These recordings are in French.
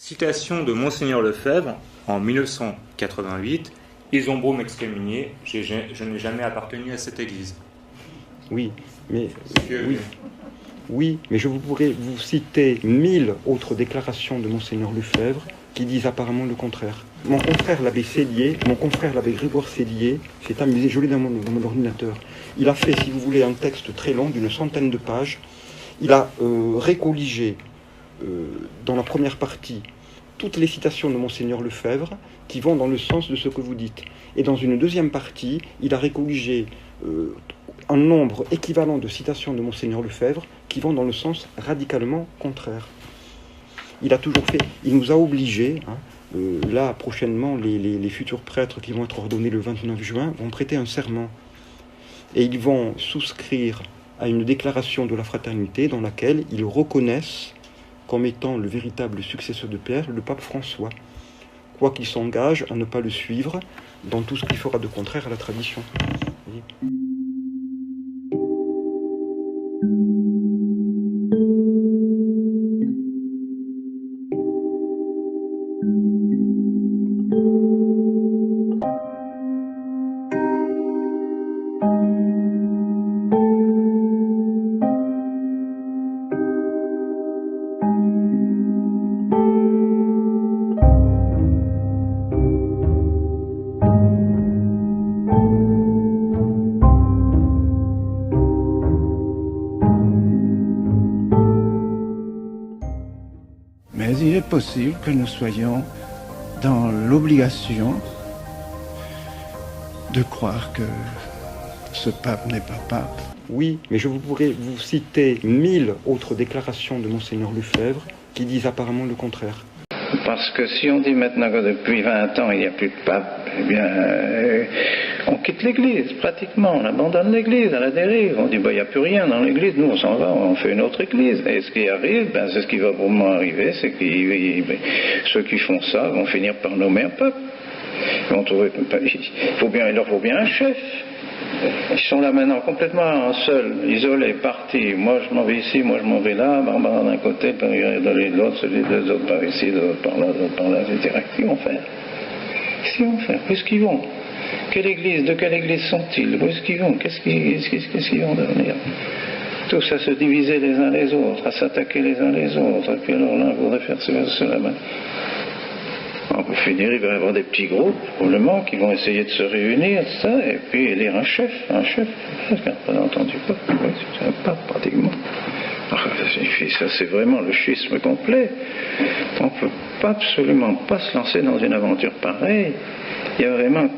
Citation de Monseigneur Lefebvre en 1988. Ils ont beau m'excommunier, je n'ai jamais appartenu à cette église. Oui, mais je pourrais vous citer 1000 autres déclarations de Monseigneur Lefebvre qui disent apparemment le contraire. Mon confrère l'abbé Grégoire Célier s'est amusé, je l'ai dans mon ordinateur. Il a fait, si vous voulez, un texte très long d'une centaine de pages. Il a récolligé dans la première partie toutes les citations de Monseigneur Lefebvre qui vont dans le sens de ce que vous dites. Et dans une deuxième partie, il a récolligé un nombre équivalent de citations de Monseigneur Lefebvre qui vont dans le sens radicalement contraire. Il nous a obligés, là prochainement, les futurs prêtres qui vont être ordonnés le 29 juin vont prêter un serment. Et ils vont souscrire à une déclaration de la fraternité dans laquelle ils reconnaissent comme étant le véritable successeur de Pierre, le pape François, quoiqu'il s'engage à ne pas le suivre dans tout ce qui fera de contraire à la tradition. Mais il est possible que nous soyons dans l'obligation de croire que ce pape n'est pas pape. Oui, mais je pourrais vous citer 1000 autres déclarations de Monseigneur Lefebvre qui disent apparemment le contraire. Parce que si on dit maintenant que depuis 20 ans il n'y a plus de pape, eh bien, on quitte l'église pratiquement, on abandonne l'église à la dérive. On dit, il n'y a plus rien dans l'église, nous on s'en va, on fait une autre église. Et ce qui arrive, c'est ce qui va pour moi arriver, c'est que ceux qui font ça vont finir par nommer un pape. Il leur faut bien un chef. Ils sont là maintenant complètement seuls, isolés, partis. Moi je m'en vais ici, moi je m'en vais là, Barbara d'un côté, Pierre de l'autre, celui de l'autre par ici, de l'autre par là, etc. Qu'est-ce qu'ils vont faire? Où est-ce qu'ils vont? De quelle église sont-ils? Où est-ce qu'ils vont? Qu'est-ce qu'ils vont devenir? Tous à se diviser les uns les autres, à s'attaquer les uns les autres, et puis alors l'un voudrait faire cela. On peut finir, il va y avoir des petits groupes, probablement, qui vont essayer de se réunir, ça, et puis élire un chef, pas entendu pas, oui, c'est un pape, pratiquement. Ça, c'est vraiment le schisme complet. On ne peut absolument pas se lancer dans une aventure pareille. Il n'y a vraiment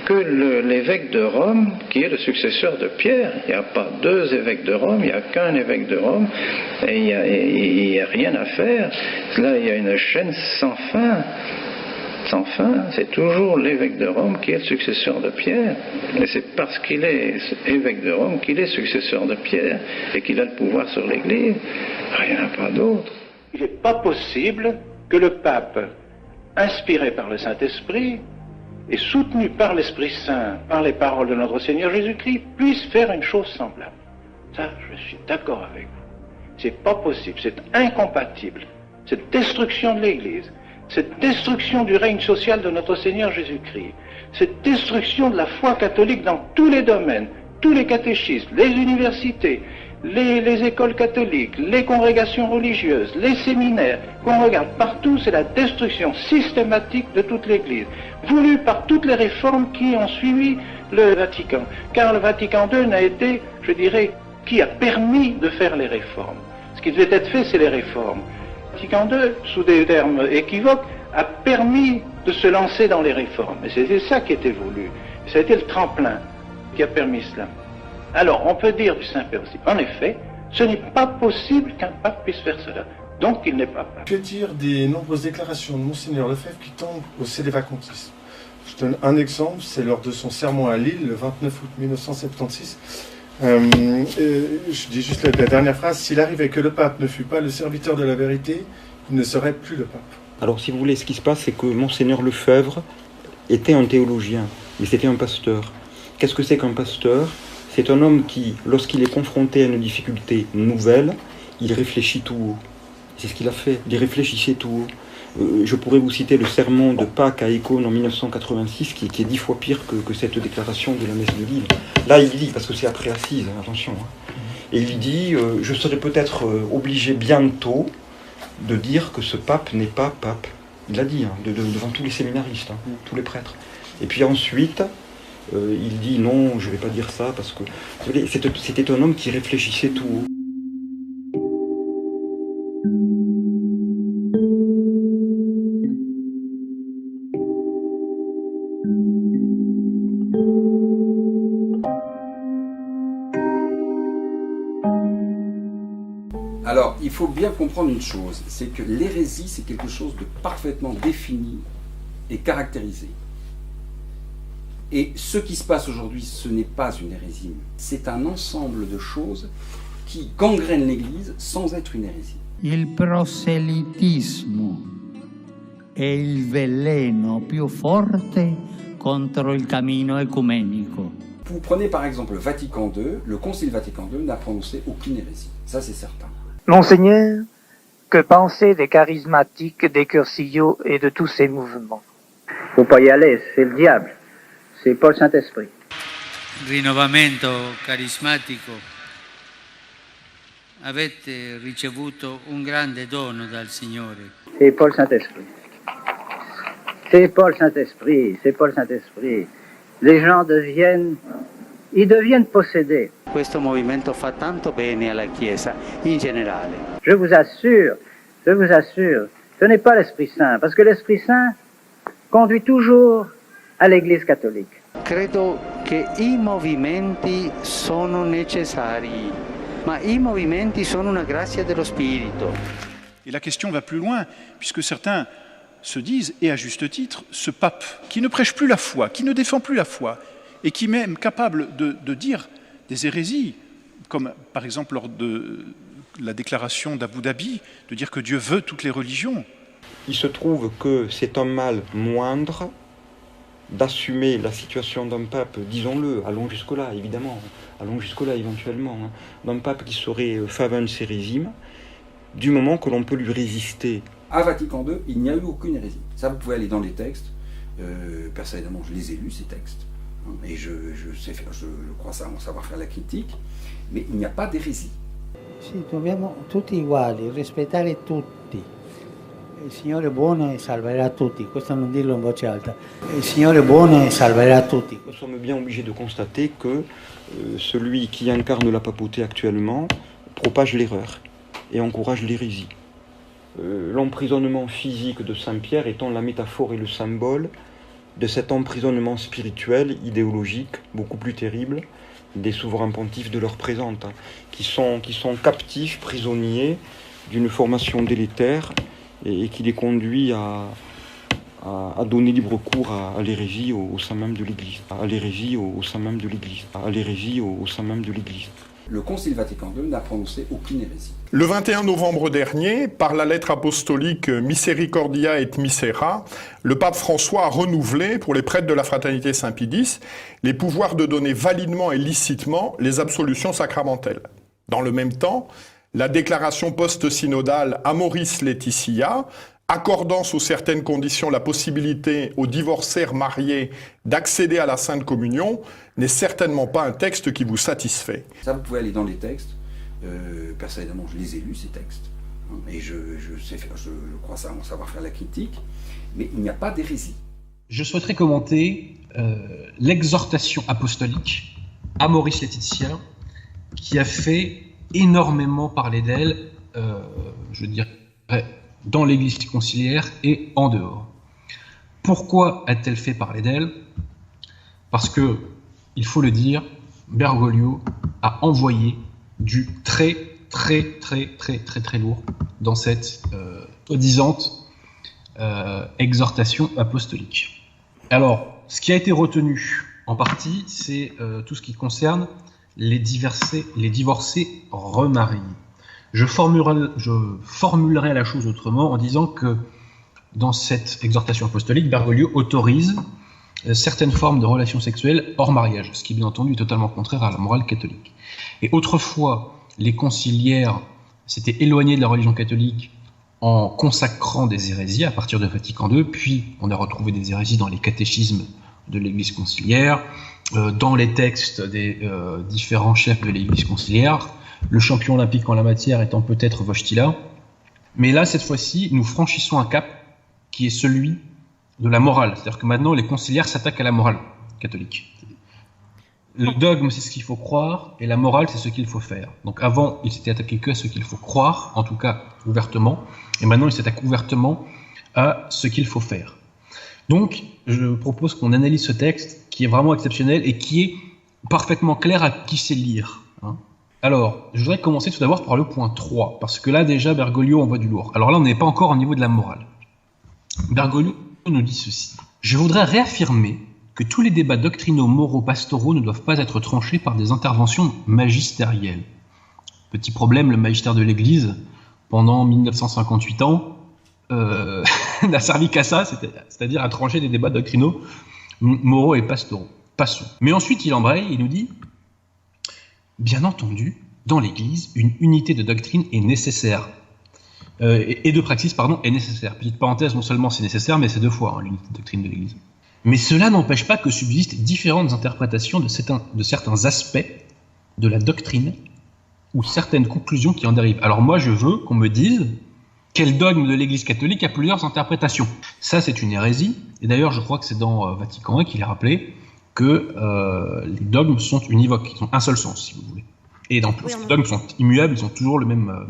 que l'évêque de Rome qui est le successeur de Pierre. Il n'y a pas deux évêques de Rome, il n'y a qu'un évêque de Rome, et il n'y a rien à faire. Là, il y a une chaîne sans fin. Sans fin, c'est toujours l'évêque de Rome qui est le successeur de Pierre. Et c'est parce qu'il est évêque de Rome qu'il est successeur de Pierre et qu'il a le pouvoir sur l'Église. Il n'y en a pas d'autre. Il n'est pas possible que le pape, inspiré par le Saint-Esprit et soutenu par l'Esprit Saint, par les paroles de notre Seigneur Jésus-Christ, puisse faire une chose semblable. Ça, je suis d'accord avec vous. C'est pas possible, c'est incompatible. Cette destruction de l'Église, cette destruction du règne social de notre Seigneur Jésus-Christ, cette destruction de la foi catholique dans tous les domaines, tous les catéchismes, les universités, les écoles catholiques, les congrégations religieuses, les séminaires, qu'on regarde partout, c'est la destruction systématique de toute l'Église, voulue par toutes les réformes qui ont suivi le Vatican. Car le Vatican II n'a été, je dirais, qui a permis de faire les réformes. Ce qui devait être fait, c'est les réformes. Vatican II, sous des termes équivoques, a permis de se lancer dans les réformes. Et c'était ça qui était voulu. Ça a été le tremplin qui a permis cela. Alors, on peut dire du Saint-Père aussi, en effet, ce n'est pas possible qu'un pape puisse faire cela. Donc, il n'est pas pape. Que dire des nombreuses déclarations de Monseigneur Lefebvre qui tombent au sédévacantisme? Je donne un exemple, c'est lors de son sermon à Lille, le 29 août 1976. Je dis juste la dernière phrase, s'il arrivait que le pape ne fût pas le serviteur de la vérité, il ne serait plus le pape. Alors si vous voulez, ce qui se passe, c'est que Monseigneur Lefebvre était un théologien, mais c'était un pasteur. Qu'est-ce que c'est qu'un pasteur? C'est un homme qui, lorsqu'il est confronté à une difficulté nouvelle, il réfléchit tout haut. C'est ce qu'il a fait, il réfléchissait tout haut. Je pourrais vous citer le sermon de Pâques à Écône en 1986, qui est 10 fois pire que cette déclaration de la messe de Lille. Là, il dit, parce que c'est après Assise, attention, et il dit « Je serai peut-être obligé bientôt de dire que ce pape n'est pas pape ». Il l'a dit, devant tous les séminaristes, tous les prêtres. Et puis ensuite, il dit « Non, je ne vais pas dire ça, parce que... » Vous voyez, c'était un homme qui réfléchissait tout haut. Alors, il faut bien comprendre une chose, c'est que l'hérésie, c'est quelque chose de parfaitement défini et caractérisé. Et ce qui se passe aujourd'hui, ce n'est pas une hérésie, c'est un ensemble de choses qui gangrènent l'Église sans être une hérésie. Il proselitismo è il veleno più forte contro il cammino ecumenico. Vous prenez par exemple Vatican II, le Concile Vatican II n'a prononcé aucune hérésie, ça c'est certain. Monseigneur, que penser des charismatiques, des cursillos et de tous ces mouvements? Faut pas y aller, c'est le diable. C'est pas le Saint-Esprit. Rinnovamento carismatico. Avete ricevuto un grande dono dal Signore. C'est pas le Saint-Esprit. C'est pas le Saint-Esprit, c'est pas le Saint-Esprit. Les gens deviennent possédés. Questo movimento fa tanto bene alla Chiesa in generale. Je vous assure, ce n'est pas l'Esprit Saint, parce que l'Esprit Saint conduit toujours à l'Église catholique. Credo che i movimenti sono necessari, ma i movimenti sono una grazia dello Spirito. Et la question va plus loin, puisque certains se disent, et à juste titre, ce pape qui ne prêche plus la foi, qui ne défend plus la foi, et qui est même capable de dire des hérésies, comme par exemple lors de la déclaration d'Abu Dhabi, de dire que Dieu veut toutes les religions. Il se trouve que c'est un mal moindre d'assumer la situation d'un pape, disons-le, allons jusque-là, évidemment, allons jusque-là éventuellement, d'un pape qui serait faveur cérésime, du moment que l'on peut lui résister. À Vatican II, il n'y a eu aucune hérésie. Ça, vous pouvez aller dans les textes. Personnellement, je les ai lus, ces textes. Et je crois savoir faire la critique. Mais il n'y a pas d'hérésie. Sì, dobbiamo tutti uguali, rispettare tutti. Il Signore è buono e salverà tutti. Questo non dirlo in voce alta. Il Signore è buono e salverà tutti. Nous sommes bien obligés de constater que celui qui incarne la papauté actuellement propage l'erreur et encourage l'hérésie. L'emprisonnement physique de Saint-Pierre étant la métaphore et le symbole de cet emprisonnement spirituel, idéologique, beaucoup plus terrible, des souverains pontifes de l'heure présente, qui sont captifs, prisonniers d'une formation délétère et qui les conduit à donner libre cours à l'hérésie au sein même de l'Église. À l'hérésie au sein même de l'Église. À l'hérésie au sein même de l'Église. Le Concile Vatican II n'a prononcé aucune hérésie. Le 21 novembre dernier, par la lettre apostolique Misericordia et Misera, le pape François a renouvelé, pour les prêtres de la Fraternité Saint-Pie X, les pouvoirs de donner validement et licitement les absolutions sacramentelles. Dans le même temps, la déclaration post-synodale Amoris Laetitia, accordant sous certaines conditions la possibilité aux divorcés mariés d'accéder à la Sainte Communion, n'est certainement pas un texte qui vous satisfait. Ça, vous pouvez aller dans les textes. Personnellement, je les ai lus, ces textes. Et je crois savoir faire la critique. Mais il n'y a pas d'hérésie. Je souhaiterais commenter l'exhortation apostolique Amoris Laetitia, qui a fait énormément parler d'elle, je dirais, dans l'Église conciliaire et en dehors. Pourquoi a-t-elle fait parler d'elle? Parce que, il faut le dire, Bergoglio a envoyé du très lourd dans cette odisante exhortation apostolique. Alors, ce qui a été retenu en partie, c'est tout ce qui concerne les divorcés remariés. Je formulerai la chose autrement en disant que dans cette exhortation apostolique, Bergoglio autorise certaines formes de relations sexuelles hors mariage, ce qui bien entendu est totalement contraire à la morale catholique. Et autrefois, les conciliaires s'étaient éloignés de la religion catholique en consacrant des hérésies à partir de Vatican II, puis on a retrouvé des hérésies dans les catéchismes de l'Église conciliaire, dans les textes des différents chefs de l'Église conciliaire, le champion olympique en la matière étant peut-être Wojtyla. Mais là, cette fois-ci, nous franchissons un cap qui est celui de la morale. C'est-à-dire que maintenant, les conciliaires s'attaquent à la morale catholique. Le dogme, c'est ce qu'il faut croire, et la morale, c'est ce qu'il faut faire. Donc avant, ils s'étaient attaqués que à ce qu'il faut croire, en tout cas ouvertement, et maintenant, ils s'attaquent ouvertement à ce qu'il faut faire. Donc, je propose qu'on analyse ce texte, qui est vraiment exceptionnel, et qui est parfaitement clair à qui sait lire. Alors, je voudrais commencer tout d'abord par le point 3, parce que là, déjà, Bergoglio envoie du lourd. Alors là, on n'est pas encore au niveau de la morale. Bergoglio nous dit ceci. « Je voudrais réaffirmer que tous les débats doctrinaux, moraux, pastoraux ne doivent pas être tranchés par des interventions magistérielles. » Petit problème, le magistère de l'Église, pendant 1958 ans, n'a servi qu'à ça, c'est-à-dire à trancher des débats doctrinaux, moraux et pastoraux. Passons. Mais ensuite, il embraye, il nous dit « Bien entendu, dans l'Église, une unité de doctrine est nécessaire. Et de praxis, pardon, est nécessaire. » Petite parenthèse, non seulement c'est nécessaire, mais c'est deux fois l'unité de doctrine de l'Église. Mais cela n'empêche pas que subsistent différentes interprétations de certains aspects de la doctrine ou certaines conclusions qui en dérivent. Alors moi, je veux qu'on me dise quel dogme de l'Église catholique a plusieurs interprétations. Ça, c'est une hérésie. Et d'ailleurs, je crois que c'est dans Vatican I qu'il est rappelé que les dogmes sont univoques, ils ont un seul sens, si vous voulez. Et dans plus, les dogmes sont immuables, ils ont toujours le même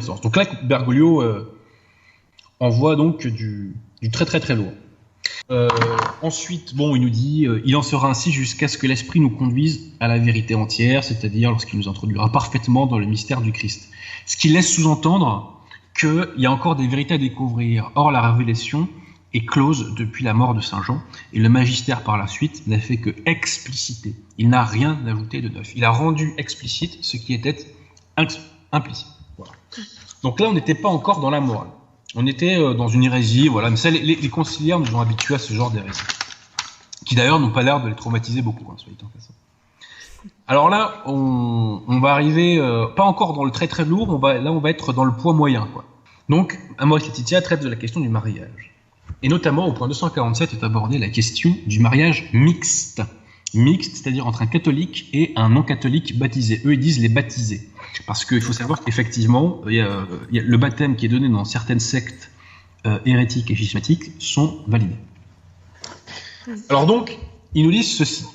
sens. Donc là, Bergoglio envoie donc du très très très lourd. Ensuite, bon, il nous dit il en sera ainsi jusqu'à ce que l'Esprit nous conduise à la vérité entière, c'est-à-dire lorsqu'il nous introduira parfaitement dans le mystère du Christ. Ce qui laisse sous-entendre qu'il y a encore des vérités à découvrir. Or, la révélation est close depuis la mort de Saint Jean, et le magistère par la suite n'a fait que expliciter. Il n'a rien ajouté de neuf. Il a rendu explicite ce qui était implicite. Voilà. Donc là, on n'était pas encore dans la morale. On était dans une hérésie, voilà. Mais ça, les conciliaires nous ont habitués à ce genre d'hérésie, qui d'ailleurs n'ont pas l'air de les traumatiser beaucoup, soit dit en passant. Alors là, on va arriver, pas encore dans le très très lourd, on va être dans le poids moyen, quoi. Donc, Amoris Laetitia traite de la question du mariage. Et notamment, au point 247 est abordée la question du mariage mixte. Mixte, c'est-à-dire entre un catholique et un non-catholique baptisé. Eux, ils disent les baptisés. Parce qu'il faut savoir qu'effectivement, il y a le baptême qui est donné dans certaines sectes hérétiques et schismatiques sont validés. Alors donc, ils nous disent ceci.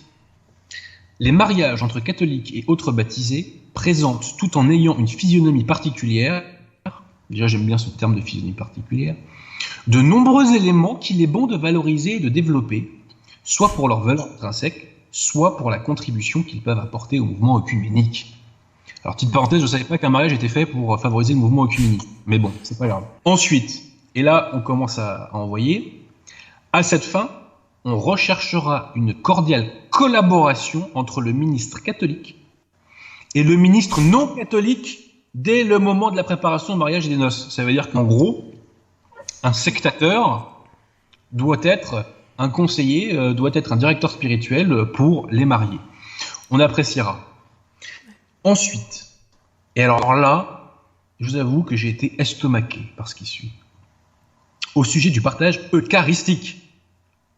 Les mariages entre catholiques et autres baptisés présentent, tout en ayant une physionomie particulière, déjà j'aime bien ce terme de physionomie particulière, de nombreux éléments qu'il est bon de valoriser et de développer, soit pour leur valeur intrinsèque, soit pour la contribution qu'ils peuvent apporter au mouvement œcuménique. Alors, petite parenthèse, je ne savais pas qu'un mariage était fait pour favoriser le mouvement œcuménique. Mais bon, c'est pas grave. Ensuite, et là, on commence à envoyer, à cette fin, on recherchera une cordiale collaboration entre le ministre catholique et le ministre non catholique dès le moment de la préparation du mariage et des noces. Ça veut dire qu'en gros, un sectateur doit être un conseiller, doit être un directeur spirituel pour les mariés. On appréciera. Ensuite, et alors là, je vous avoue que j'ai été estomaqué par ce qui suit. Au sujet du partage eucharistique,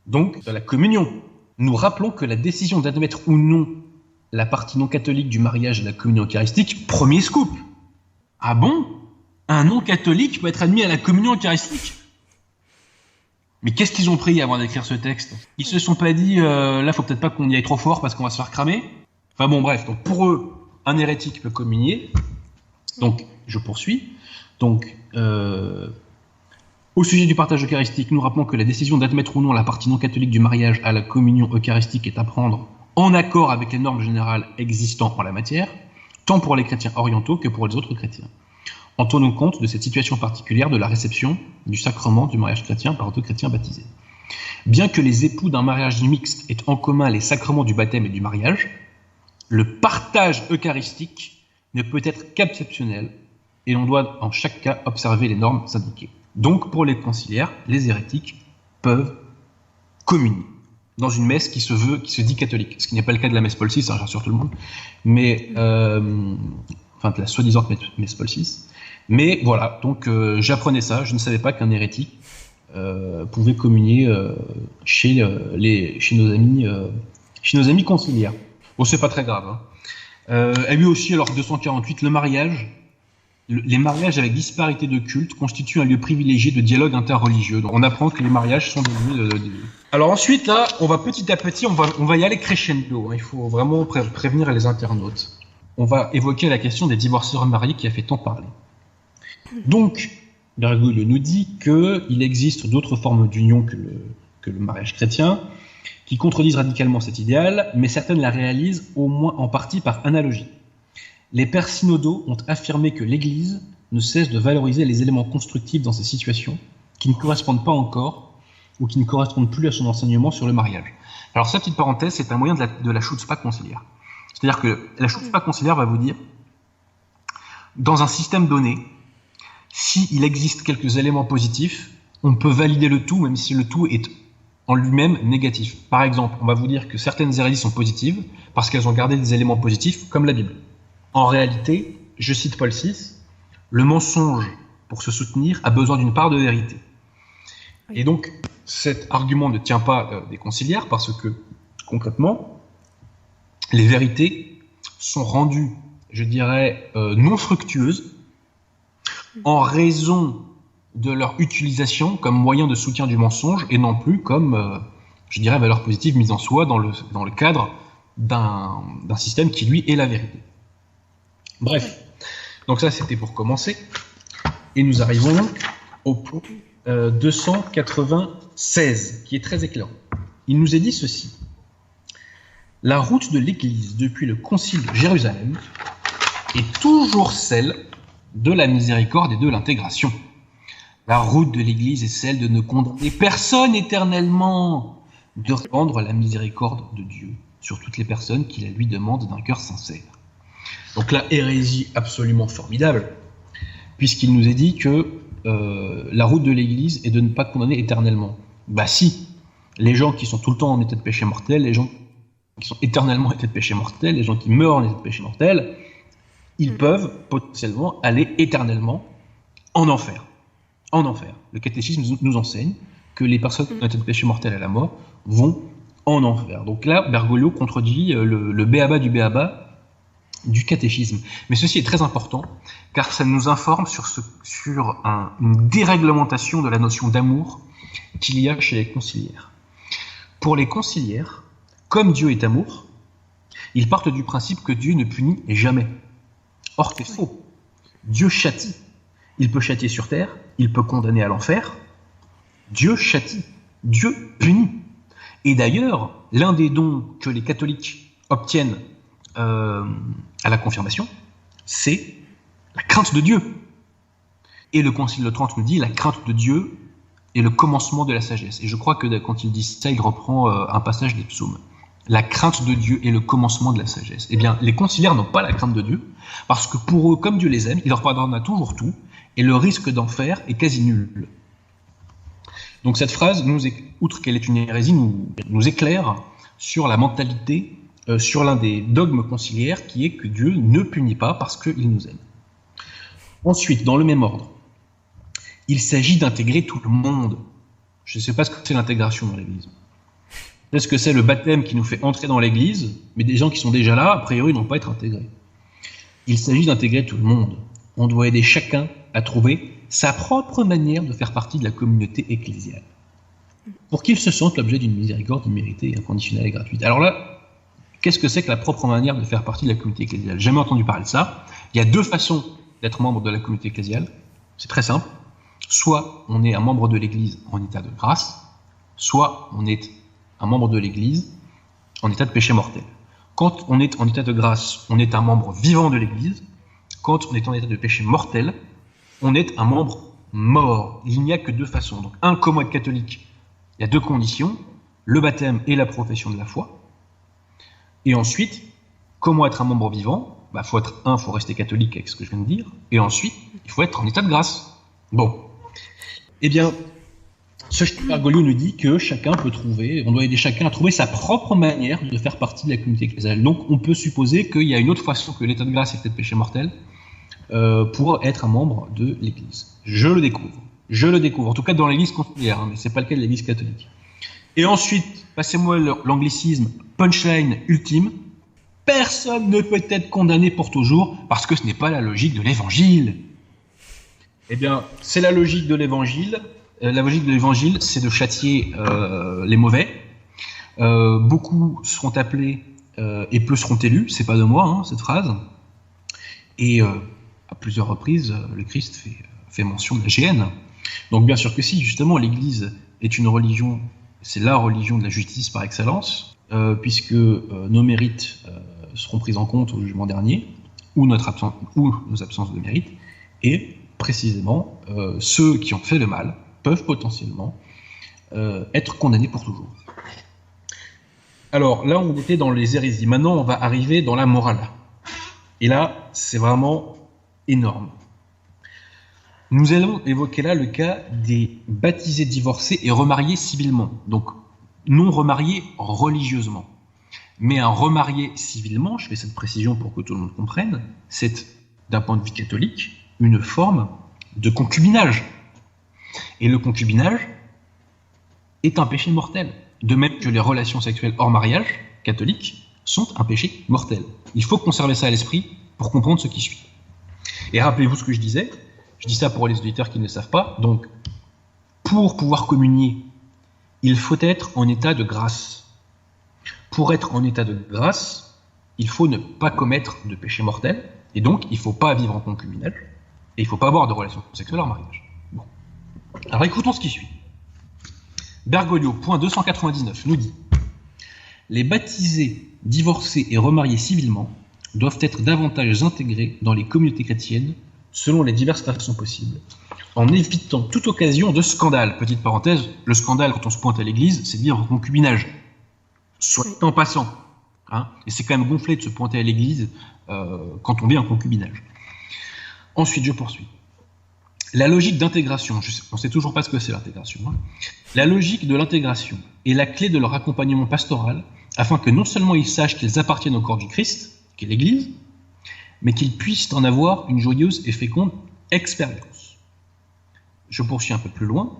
donc de la communion, nous rappelons que la décision d'admettre ou non la partie non catholique du mariage et de la communion eucharistique, premier scoop. Ah bon? Un non catholique peut être admis à la communion eucharistique? Mais qu'est-ce qu'ils ont pris avant d'écrire ce texte? Ils se sont pas dit, là, faut peut-être pas qu'on y aille trop fort parce qu'on va se faire cramer? Enfin bon, bref, donc pour eux, un hérétique peut communier. Donc, je poursuis. Donc, au sujet du partage eucharistique, nous rappelons que la décision d'admettre ou non la partie non catholique du mariage à la communion eucharistique est à prendre en accord avec les normes générales existantes en la matière, tant pour les chrétiens orientaux que pour les autres chrétiens, en tenant compte de cette situation particulière de la réception du sacrement du mariage chrétien par deux chrétiens baptisés. Bien que les époux d'un mariage mixte aient en commun les sacrements du baptême et du mariage, le partage eucharistique ne peut être qu'exceptionnel et l'on doit en chaque cas observer les normes indiquées. Donc pour les conciliaires, les hérétiques peuvent communier dans une messe qui se dit catholique, ce qui n'est pas le cas de la messe Paul VI, hein, j'assure tout le monde, mais enfin de la soi-disant messe Paul VI, Mais voilà, donc j'apprenais ça, je ne savais pas qu'un hérétique pouvait communier chez nos amis conciliaires. Bon, c'est pas très grave. Et lui aussi, alors 248, le mariage. Les mariages avec disparité de culte constituent un lieu privilégié de dialogue interreligieux. Donc on apprend que les mariages sont des lieux de... Alors ensuite, là, on va petit à petit, on va y aller crescendo. Il faut vraiment prévenir les internautes. On va évoquer la question des divorceurs mariés qui a fait tant parler. Donc, Bergoglio nous dit qu'il existe d'autres formes d'union que le mariage chrétien, qui contredisent radicalement cet idéal, mais certaines la réalisent au moins en partie par analogie. Les pères synodaux ont affirmé que l'Église ne cesse de valoriser les éléments constructifs dans ces situations qui ne correspondent pas encore ou qui ne correspondent plus à son enseignement sur le mariage. Alors, cette petite parenthèse, c'est un moyen de la chutzpah conciliaire. C'est-à-dire que la chutzpah conciliaire va vous dire, dans un système donné, s'il existe quelques éléments positifs, on peut valider le tout, même si le tout est en lui-même négatif. Par exemple, on va vous dire que certaines hérésies sont positives parce qu'elles ont gardé des éléments positifs, comme la Bible. En réalité, je cite Paul VI, le mensonge, pour se soutenir, a besoin d'une part de vérité. Et donc, cet argument ne tient pas des conciliaires parce que, concrètement, les vérités sont rendues, je dirais, non fructueuses en raison de leur utilisation comme moyen de soutien du mensonge et non plus comme, je dirais, valeur positive mise en soi dans le cadre d'un système qui, lui, est la vérité. Bref, donc ça c'était pour commencer, et nous arrivons donc au point 296, qui est très éclairant. Il nous est dit ceci. La route de l'Église depuis le Concile de Jérusalem est toujours celle de la miséricorde et de l'intégration. La route de l'Église est celle de ne condamner personne éternellement, de répandre la miséricorde de Dieu sur toutes les personnes qui la lui demandent d'un cœur sincère. Donc la hérésie absolument formidable, puisqu'il nous est dit que la route de l'Église est de ne pas condamner éternellement. Bah si, les gens qui sont tout le temps en état de péché mortel, les gens qui sont éternellement en état de péché mortel, les gens qui meurent en état de péché mortel, ils peuvent potentiellement aller éternellement en enfer. En enfer. Le catéchisme nous enseigne que les personnes en état de péché mortel à la mort vont en enfer. Donc là, Bergoglio contredit le béaba du béaba du catéchisme. Mais ceci est très important, car ça nous informe sur une déréglementation de la notion d'amour qu'il y a chez les conciliaires. Pour les conciliaires, comme Dieu est amour, ils partent du principe que Dieu ne punit jamais. Or, c'est faux. Dieu châtie. Il peut châtier sur terre, il peut condamner à l'enfer. Dieu châtie. Dieu punit. Et d'ailleurs, l'un des dons que les catholiques obtiennent à la confirmation, c'est la crainte de Dieu. Et le Concile de Trente nous dit la crainte de Dieu est le commencement de la sagesse. Et je crois que quand il dit ça, il reprend un passage des psaumes. La crainte de Dieu est le commencement de la sagesse. Eh bien, les conciliaires n'ont pas la crainte de Dieu, parce que pour eux, comme Dieu les aime, il leur pardonnera toujours tout, et le risque d'enfer est quasi nul. Donc cette phrase, outre qu'elle est une hérésie, nous éclaire sur la mentalité, sur l'un des dogmes conciliaires, qui est que Dieu ne punit pas parce qu'il nous aime. Ensuite, dans le même ordre, il s'agit d'intégrer tout le monde. Je ne sais pas ce que c'est l'intégration dans l'Église. Est-ce que c'est le baptême qui nous fait entrer dans l'Église, mais des gens qui sont déjà là, a priori, n'ont pas à être intégrés. Il s'agit d'intégrer tout le monde. On doit aider chacun à trouver sa propre manière de faire partie de la communauté ecclésiale, pour qu'il se sente l'objet d'une miséricorde imméritée, inconditionnelle et gratuite. Alors là, qu'est-ce que c'est que la propre manière de faire partie de la communauté ecclésiale ? J'ai jamais entendu parler de ça. Il y a deux façons d'être membre de la communauté ecclésiale. C'est très simple. Soit on est un membre de l'Église en état de grâce, soit on est un membre de l'Église en état de péché mortel. Quand on est en état de grâce, on est un membre vivant de l'Église. Quand on est en état de péché mortel, on est un membre mort. Il n'y a que deux façons. Donc, comment être catholique, il y a deux conditions, le baptême et la profession de la foi. Et ensuite, comment être un membre vivant ? Faut rester catholique avec ce que je viens de dire. Et ensuite, il faut être en état de grâce. Bon. Eh bien, ce Bergoglio nous dit que on doit aider chacun à trouver sa propre manière de faire partie de la communauté ecclésiale. Donc, on peut supposer qu'il y a une autre façon que l'état de grâce et l'état de péché mortel pour être un membre de l'Église. Je le découvre, en tout cas dans l'Église conciliaire, hein, mais c'est pas le cas de l'Église catholique. Et ensuite, passez-moi l'anglicisme, punchline ultime, personne ne peut être condamné pour toujours parce que ce n'est pas la logique de l'Évangile. Eh bien, c'est la logique de l'Évangile. La logique de l'Évangile, c'est de châtier les mauvais. Beaucoup seront appelés et peu seront élus. C'est pas de moi, hein, cette phrase. Et à plusieurs reprises, le Christ fait mention de la géhenne. Donc bien sûr que si, justement, l'Église est une religion, c'est la religion de la justice par excellence, puisque nos mérites seront pris en compte au jugement dernier, ou nos absences de mérite, et précisément, ceux qui ont fait le mal peuvent potentiellement être condamnés pour toujours. Alors là, on était dans les hérésies. Maintenant, on va arriver dans la morale. Et là, c'est vraiment énorme. Nous allons évoquer là le cas des baptisés divorcés et remariés civilement. Donc, non remariés religieusement. Mais un remarié civilement, je fais cette précision pour que tout le monde comprenne, c'est, d'un point de vue catholique, une forme de concubinage. Et le concubinage est un péché mortel. De même que les relations sexuelles hors mariage, catholiques, sont un péché mortel. Il faut conserver ça à l'esprit pour comprendre ce qui suit. Et rappelez-vous ce que je disais. Je dis ça pour les auditeurs qui ne le savent pas. Donc, pour pouvoir communier, il faut être en état de grâce. Pour être en état de grâce, il faut ne pas commettre de péché mortel, et donc il ne faut pas vivre en concubinage, et il ne faut pas avoir de relations sexuelles hors mariage. Bon. Alors écoutons ce qui suit. Bergoglio, point 299, nous dit « Les baptisés, divorcés et remariés civilement doivent être davantage intégrés dans les communautés chrétiennes selon les diverses façons possibles, en évitant toute occasion de scandale. » Petite parenthèse, le scandale quand on se pointe à l'église, c'est de vivre en concubinage. Soit en passant. Hein, et c'est quand même gonflé de se pointer à l'église quand on vit en concubinage. Ensuite, je poursuis. La logique d'intégration, on ne sait toujours pas ce que c'est l'intégration. Hein. La logique de l'intégration est la clé de leur accompagnement pastoral, afin que non seulement ils sachent qu'ils appartiennent au corps du Christ, qui est l'Église, mais qu'ils puissent en avoir une joyeuse et féconde expérience. Je poursuis un peu plus loin.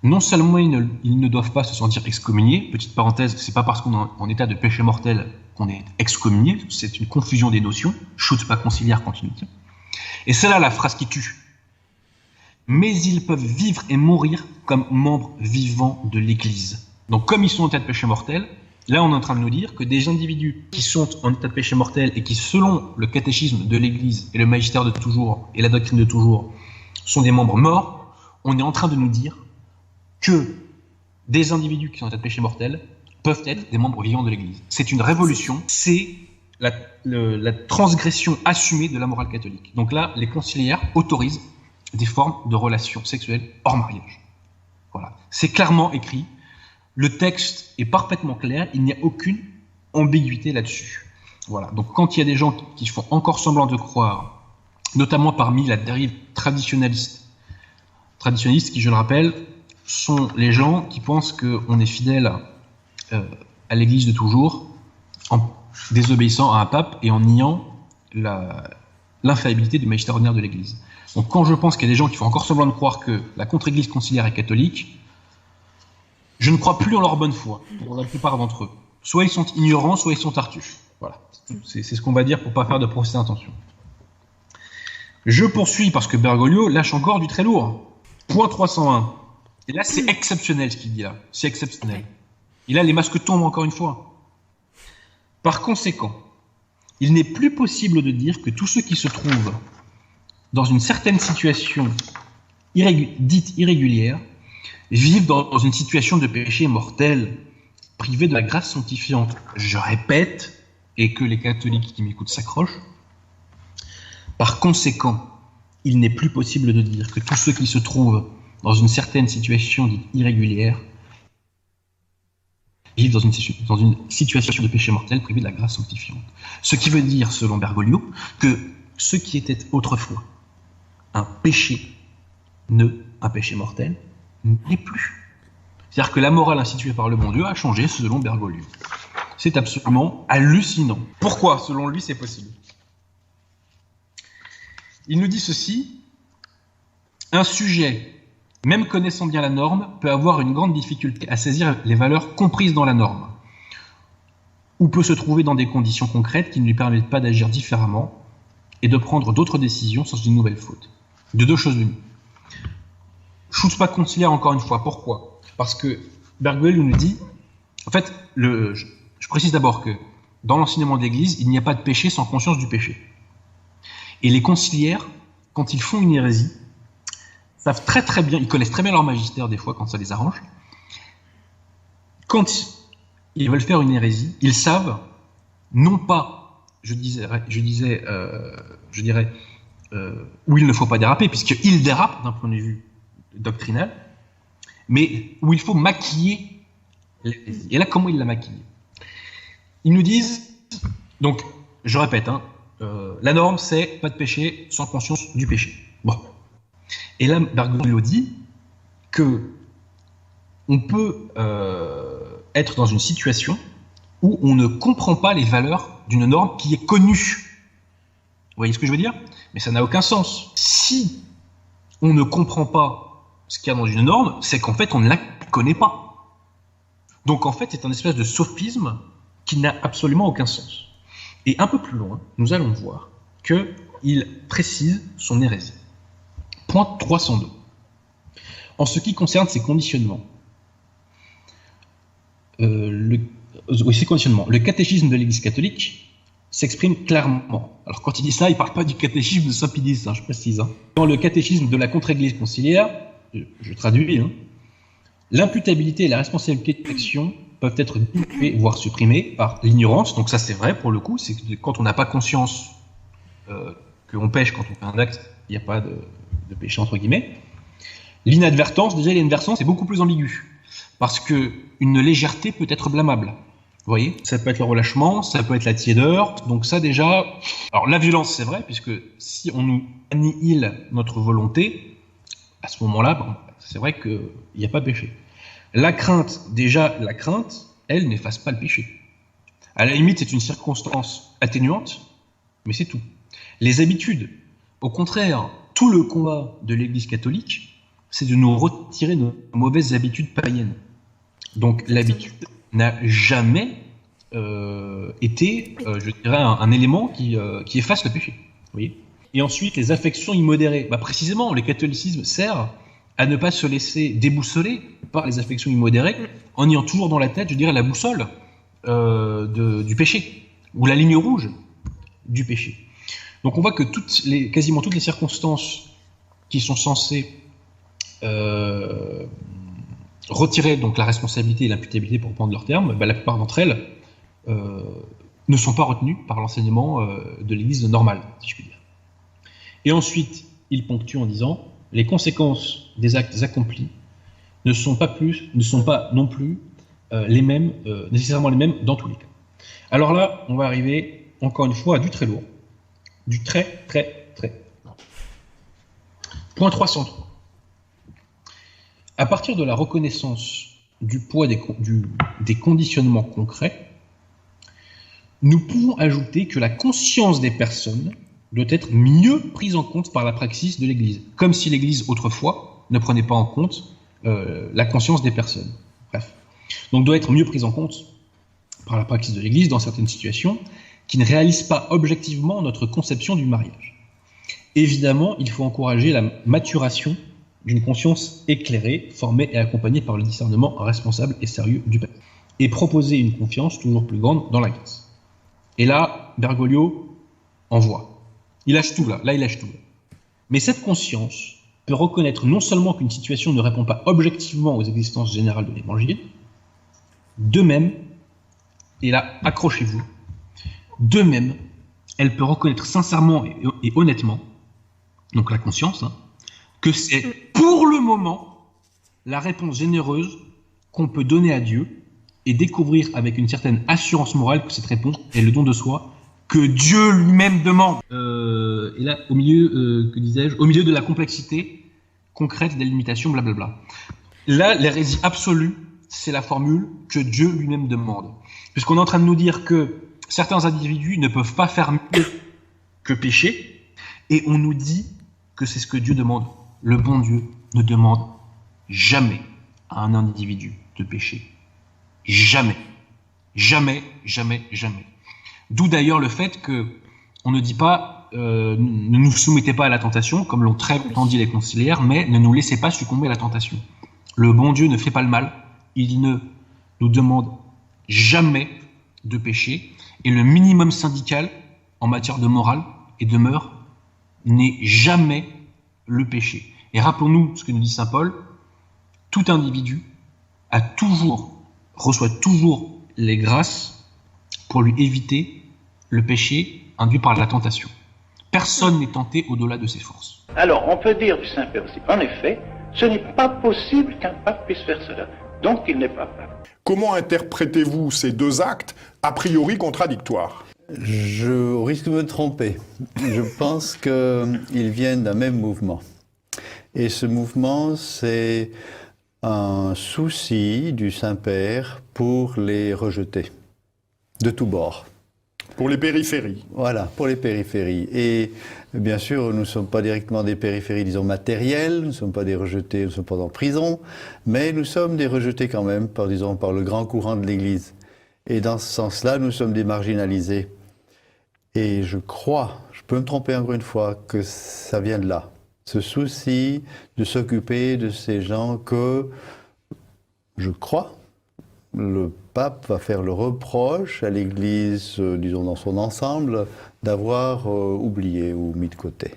Non seulement ils ne doivent pas se sentir excommuniés, petite parenthèse, c'est pas parce qu'on est en état de péché mortel qu'on est excommunié, c'est une confusion des notions, chute pas conciliaire continuité. Et c'est là la phrase qui tue. Mais ils peuvent vivre et mourir comme membres vivants de l'Église. Donc comme ils sont en état de péché mortel, là on est en train de nous dire que des individus qui sont en état de péché mortel et qui, selon le catéchisme de l'Église et le magistère de toujours et la doctrine de toujours, sont des membres morts, on est en train de nous dire que des individus qui sont en état de péché mortel peuvent être des membres vivants de l'Église. C'est une révolution, c'est la transgression assumée de la morale catholique. Donc là, les conciliaires autorisent des formes de relations sexuelles hors mariage. Voilà. C'est clairement écrit. Le texte est parfaitement clair. Il n'y a aucune ambiguïté là-dessus. Voilà. Donc quand il y a des gens qui font encore semblant de croire, notamment parmi la dérive traditionnaliste qui, je le rappelle, sont les gens qui pensent qu'on est fidèle à l'Église de toujours en désobéissant à un pape et en niant l'infaillibilité du magistère ordinaire de l'Église. Donc quand je pense qu'il y a des gens qui font encore semblant de croire que la contre-église conciliaire est catholique, je ne crois plus en leur bonne foi, pour la plupart d'entre eux. Soit ils sont ignorants, soit ils sont tartuffes. Voilà, c'est ce qu'on va dire pour ne pas faire de procès d'intention. Je poursuis parce que Bergoglio lâche encore du très lourd. Point 301. Et là, c'est exceptionnel ce qu'il dit là. C'est exceptionnel. Et là, les masques tombent encore une fois. Par conséquent, il n'est plus possible de dire que tous ceux qui se trouvent dans une certaine situation dite irrégulière vivent dans une situation de péché mortel, privés de la grâce sanctifiante. Je répète, et que les catholiques qui m'écoutent s'accrochent. Par conséquent, il n'est plus possible de dire que tous ceux qui se trouvent dans une certaine situation dite irrégulière vivent dans une situation de péché mortel privés de la grâce sanctifiante. Ce qui veut dire, selon Bergoglio, que ce qui était autrefois un péché mortel n'est plus. C'est-à-dire que la morale instituée par le bon Dieu a changé selon Bergoglio. C'est absolument hallucinant. Pourquoi, selon lui, c'est possible ? Il nous dit ceci: un sujet, même connaissant bien la norme, peut avoir une grande difficulté à saisir les valeurs comprises dans la norme, ou peut se trouver dans des conditions concrètes qui ne lui permettent pas d'agir différemment et de prendre d'autres décisions sans une nouvelle faute. De deux choses l'une. Chutzpah conciliaire, encore une fois. Pourquoi? Parce que Bergoglio nous dit, en fait, je précise d'abord que dans l'enseignement de l'Église, il n'y a pas de péché sans conscience du péché. Et les conciliaires, quand ils font une hérésie, savent très très bien, ils connaissent très bien leur magistère des fois quand ça les arrange. Quand ils veulent faire une hérésie, ils savent non pas, je dirais, où il ne faut pas déraper, puisqu'ils dérapent d'un point de vue doctrinal, mais où il faut maquiller l'hérésie. Et là, comment ils la maquillent? Ils nous disent, donc, je répète, la norme, c'est pas de péché sans conscience du péché. Bon. Et là, Bergoglio dit que on peut être dans une situation où on ne comprend pas les valeurs d'une norme qui est connue. Vous voyez ce que je veux dire? Mais ça n'a aucun sens. Si on ne comprend pas ce qu'il y a dans une norme, c'est qu'en fait, on ne la connaît pas. Donc, en fait, c'est un espèce de sophisme qui n'a absolument aucun sens. Et un peu plus loin, nous allons voir qu'il précise son hérésie. Point 302. En ce qui concerne ses conditionnements, le catéchisme de l'Église catholique s'exprime clairement. Alors quand il dit ça, il ne parle pas du catéchisme de Saint-Pédis, je précise. Dans le catéchisme de la contre-église conciliaire, je traduis, l'imputabilité et la responsabilité de l'action peuvent être diminuées, voire supprimées par l'ignorance. Donc ça c'est vrai pour le coup, c'est que quand on n'a pas conscience qu'on pêche quand on fait un acte, il n'y a pas de péché entre guillemets. L'inadvertance, déjà l'inadvertance c'est beaucoup plus ambigu, parce qu'une légèreté peut être blâmable. Vous voyez, ça peut être le relâchement, ça peut être la tiédeur, donc ça déjà... Alors la violence c'est vrai, puisque si on nous annihile notre volonté, à ce moment-là, c'est vrai qu'il n'y a pas de péché. La crainte, elle n'efface pas le péché. À la limite, c'est une circonstance atténuante, mais c'est tout. Les habitudes, au contraire, tout le combat de l'Église catholique, c'est de nous retirer nos mauvaises habitudes païennes. Donc l'habitude n'a jamais été, je dirais, un élément qui efface le péché. Vous voyez ? Et ensuite, les affections immodérées. Précisément, le catholicisme sert à ne pas se laisser déboussoler par les affections immodérées, en ayant toujours dans la tête, je dirais, la boussole du péché, ou la ligne rouge du péché. Donc on voit que quasiment toutes les circonstances qui sont censées retirer donc la responsabilité et l'imputabilité, pour prendre leur terme, la plupart d'entre elles ne sont pas retenues par l'enseignement de l'Église normale, si je puis dire. Et ensuite, il ponctue en disant: les conséquences des actes accomplis ne sont pas non plus nécessairement les mêmes dans tous les cas. Alors là, on va arriver encore une fois à du très lourd, du très très très. Point 303. À partir de la reconnaissance du poids des conditionnements concrets, nous pouvons ajouter que la conscience des personnes doit être mieux prise en compte par la praxis de l'Église, comme si l'Église autrefois ne prenait pas en compte la conscience des personnes. Bref. Donc doit être mieux prise en compte par la praxis de l'Église dans certaines situations qui ne réalisent pas objectivement notre conception du mariage. Évidemment, il faut encourager la maturation d'une conscience éclairée, formée et accompagnée par le discernement responsable et sérieux du peuple, et proposer une confiance toujours plus grande dans la grâce. Et là, Bergoglio envoie. Il lâche tout là, il lâche tout. Mais cette conscience peut reconnaître non seulement qu'une situation ne répond pas objectivement aux existences générales de l'Évangile, de même, et là, accrochez-vous, de même, elle peut reconnaître sincèrement et honnêtement, donc la conscience, que c'est pour le moment la réponse généreuse qu'on peut donner à Dieu et découvrir avec une certaine assurance morale que cette réponse est le don de soi que Dieu lui-même demande. Et là, au milieu, au milieu de la complexité concrète des limitations, blablabla. Là, l'hérésie absolue, c'est la formule que Dieu lui-même demande. Puisqu'on est en train de nous dire que certains individus ne peuvent pas faire mieux que pécher, Et on nous dit que c'est ce que Dieu demande. Le bon Dieu ne demande jamais à un individu de pécher. Jamais. Jamais, jamais, jamais. D'où d'ailleurs le fait que on ne dit pas ne nous soumettez pas à la tentation, comme l'ont très longtemps dit les conciliaires, mais ne nous laissez pas succomber à la tentation. Le bon Dieu ne fait pas le mal, il ne nous demande jamais de pécher, et le minimum syndical en matière de morale et de mœurs n'est jamais le péché. Et rappelons-nous ce que nous dit saint Paul, tout individu reçoit toujours les grâces pour lui éviter le péché induit par la tentation. Personne n'est tenté au-delà de ses forces. Alors, on peut dire du Saint-Père aussi, en effet, ce n'est pas possible qu'un pape puisse faire cela. Donc, il n'est pas pape. Comment interprétez-vous ces deux actes a priori contradictoires? Je risque de me tromper. Je pense qu'ils viennent d'un même mouvement. Et ce mouvement, c'est un souci du Saint-Père pour les rejetés, de tous bords. Pour les périphéries. Voilà, pour les périphéries. Et bien sûr, nous ne sommes pas directement des périphéries, disons, matérielles, nous ne sommes pas des rejetés, nous ne sommes pas en prison, mais nous sommes des rejetés quand même, par le grand courant de l'Église. Et dans ce sens-là, nous sommes des marginalisés. Et je crois, je peux me tromper encore une fois, que ça vient de là. Ce souci de s'occuper de ces gens que, je crois, le pape va faire le reproche à l'Église, disons dans son ensemble, d'avoir oublié ou mis de côté.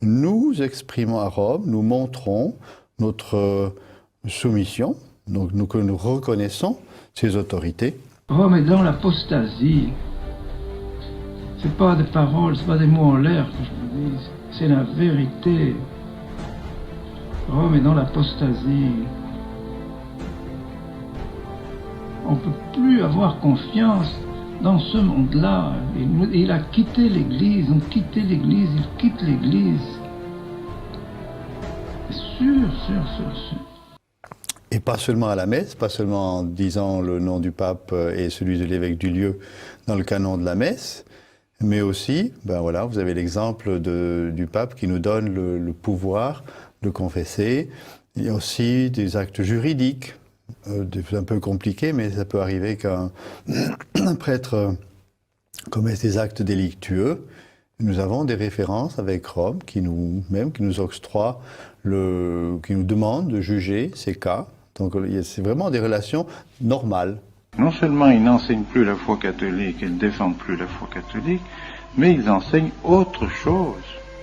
Nous exprimons à Rome, nous montrons notre soumission, donc que nous reconnaissons ces autorités. Rome est dans l'apostasie. C'est pas des paroles, c'est pas des mots en l'air que je vous dis, c'est la vérité. Rome est dans l'apostasie. On ne peut plus avoir confiance dans ce monde-là. Il a quitté l'Église, il quitte l'Église. Sûr. Et pas seulement à la messe, pas seulement en disant le nom du pape et celui de l'évêque du lieu dans le canon de la messe, mais aussi, vous avez l'exemple du pape qui nous donne le pouvoir de confesser. Il y a aussi des actes juridiques. C'est un peu compliqué, mais ça peut arriver qu'un prêtre commette des actes délictueux. Nous avons des références avec Rome qui nous octroient, qui nous demandent de juger ces cas. Donc c'est vraiment des relations normales. Non seulement ils n'enseignent plus la foi catholique, ils ne défendent plus la foi catholique, mais ils enseignent autre chose.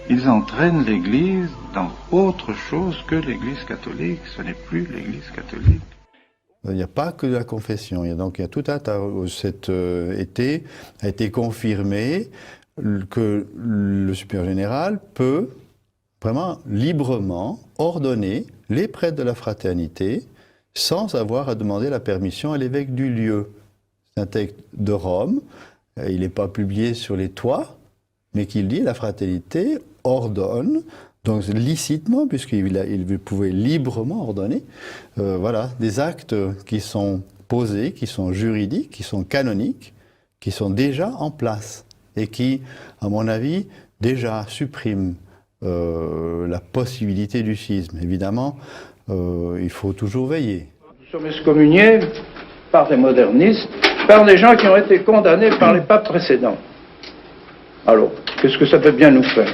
Ils entraînent l'Église dans autre chose que l'Église catholique. Ce n'est plus l'Église catholique. Il n'y a pas que de la confession. Il y a tout un tas. Cet été a été confirmé que le supérieur général peut vraiment librement ordonner les prêtres de la fraternité sans avoir à demander la permission à l'évêque du lieu. C'est un texte de Rome. Il n'est pas publié sur les toits, mais qu'il dit la fraternité ordonne, donc licitement, puisqu'il pouvait librement ordonner, des actes qui sont posés, qui sont juridiques, qui sont canoniques, qui sont déjà en place et qui, à mon avis, déjà suppriment la possibilité du schisme. Évidemment, il faut toujours veiller. Nous sommes excommuniés par des modernistes, par des gens qui ont été condamnés par les papes précédents. Alors, qu'est-ce que ça peut bien nous faire?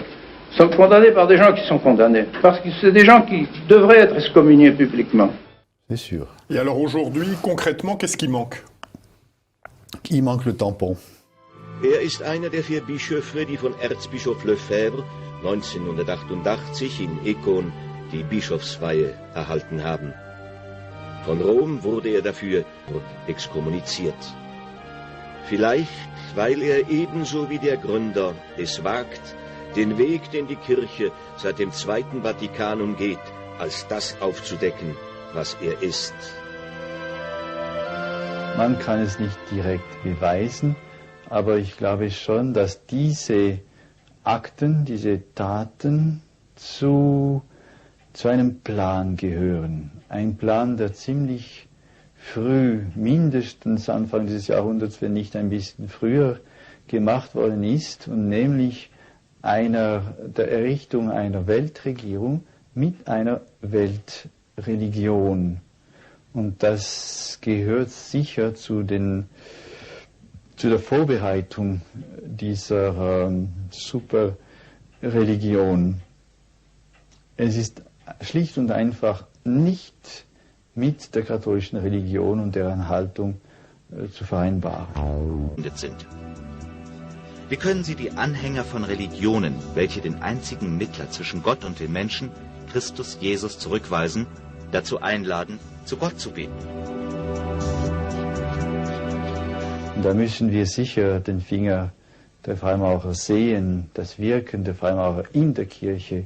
Nous sommes condamnés par des gens qui sont condamnés, parce que c'est des gens qui devraient être excommuniés publiquement. C'est sûr. Et alors aujourd'hui, concrètement, qu'est-ce qui manque? Il manque le tampon. Ist einer der 4 Bischöfe, die von Erzbischof Lefebvre 1988 in Ekon die Bischofsweihe erhalten haben. Von Rom wurde dafür exkommuniziert. Vielleicht, weil ebenso wie der Gründer es wagt, den Weg, den die Kirche seit dem Zweiten Vatikanum geht, als das aufzudecken, was ist. Man kann es nicht direkt beweisen, aber ich glaube schon, dass diese Akten, diese Taten zu einem Plan gehören. Ein Plan, der ziemlich früh, mindestens Anfang dieses Jahrhunderts, wenn nicht ein bisschen früher, gemacht worden ist, und nämlich der Errichtung einer Weltregierung mit einer Weltreligion. Und das gehört sicher zu der Vorbereitung dieser Superreligion. Es ist schlicht und einfach nicht mit der katholischen Religion und deren Haltung zu vereinbaren. Wie können Sie die Anhänger von Religionen, welche den einzigen Mittler zwischen Gott und den Menschen, Christus Jesus, zurückweisen, dazu einladen, zu Gott zu beten? Da müssen wir sicher den Finger der Freimaurer sehen, das Wirken der Freimaurer in der Kirche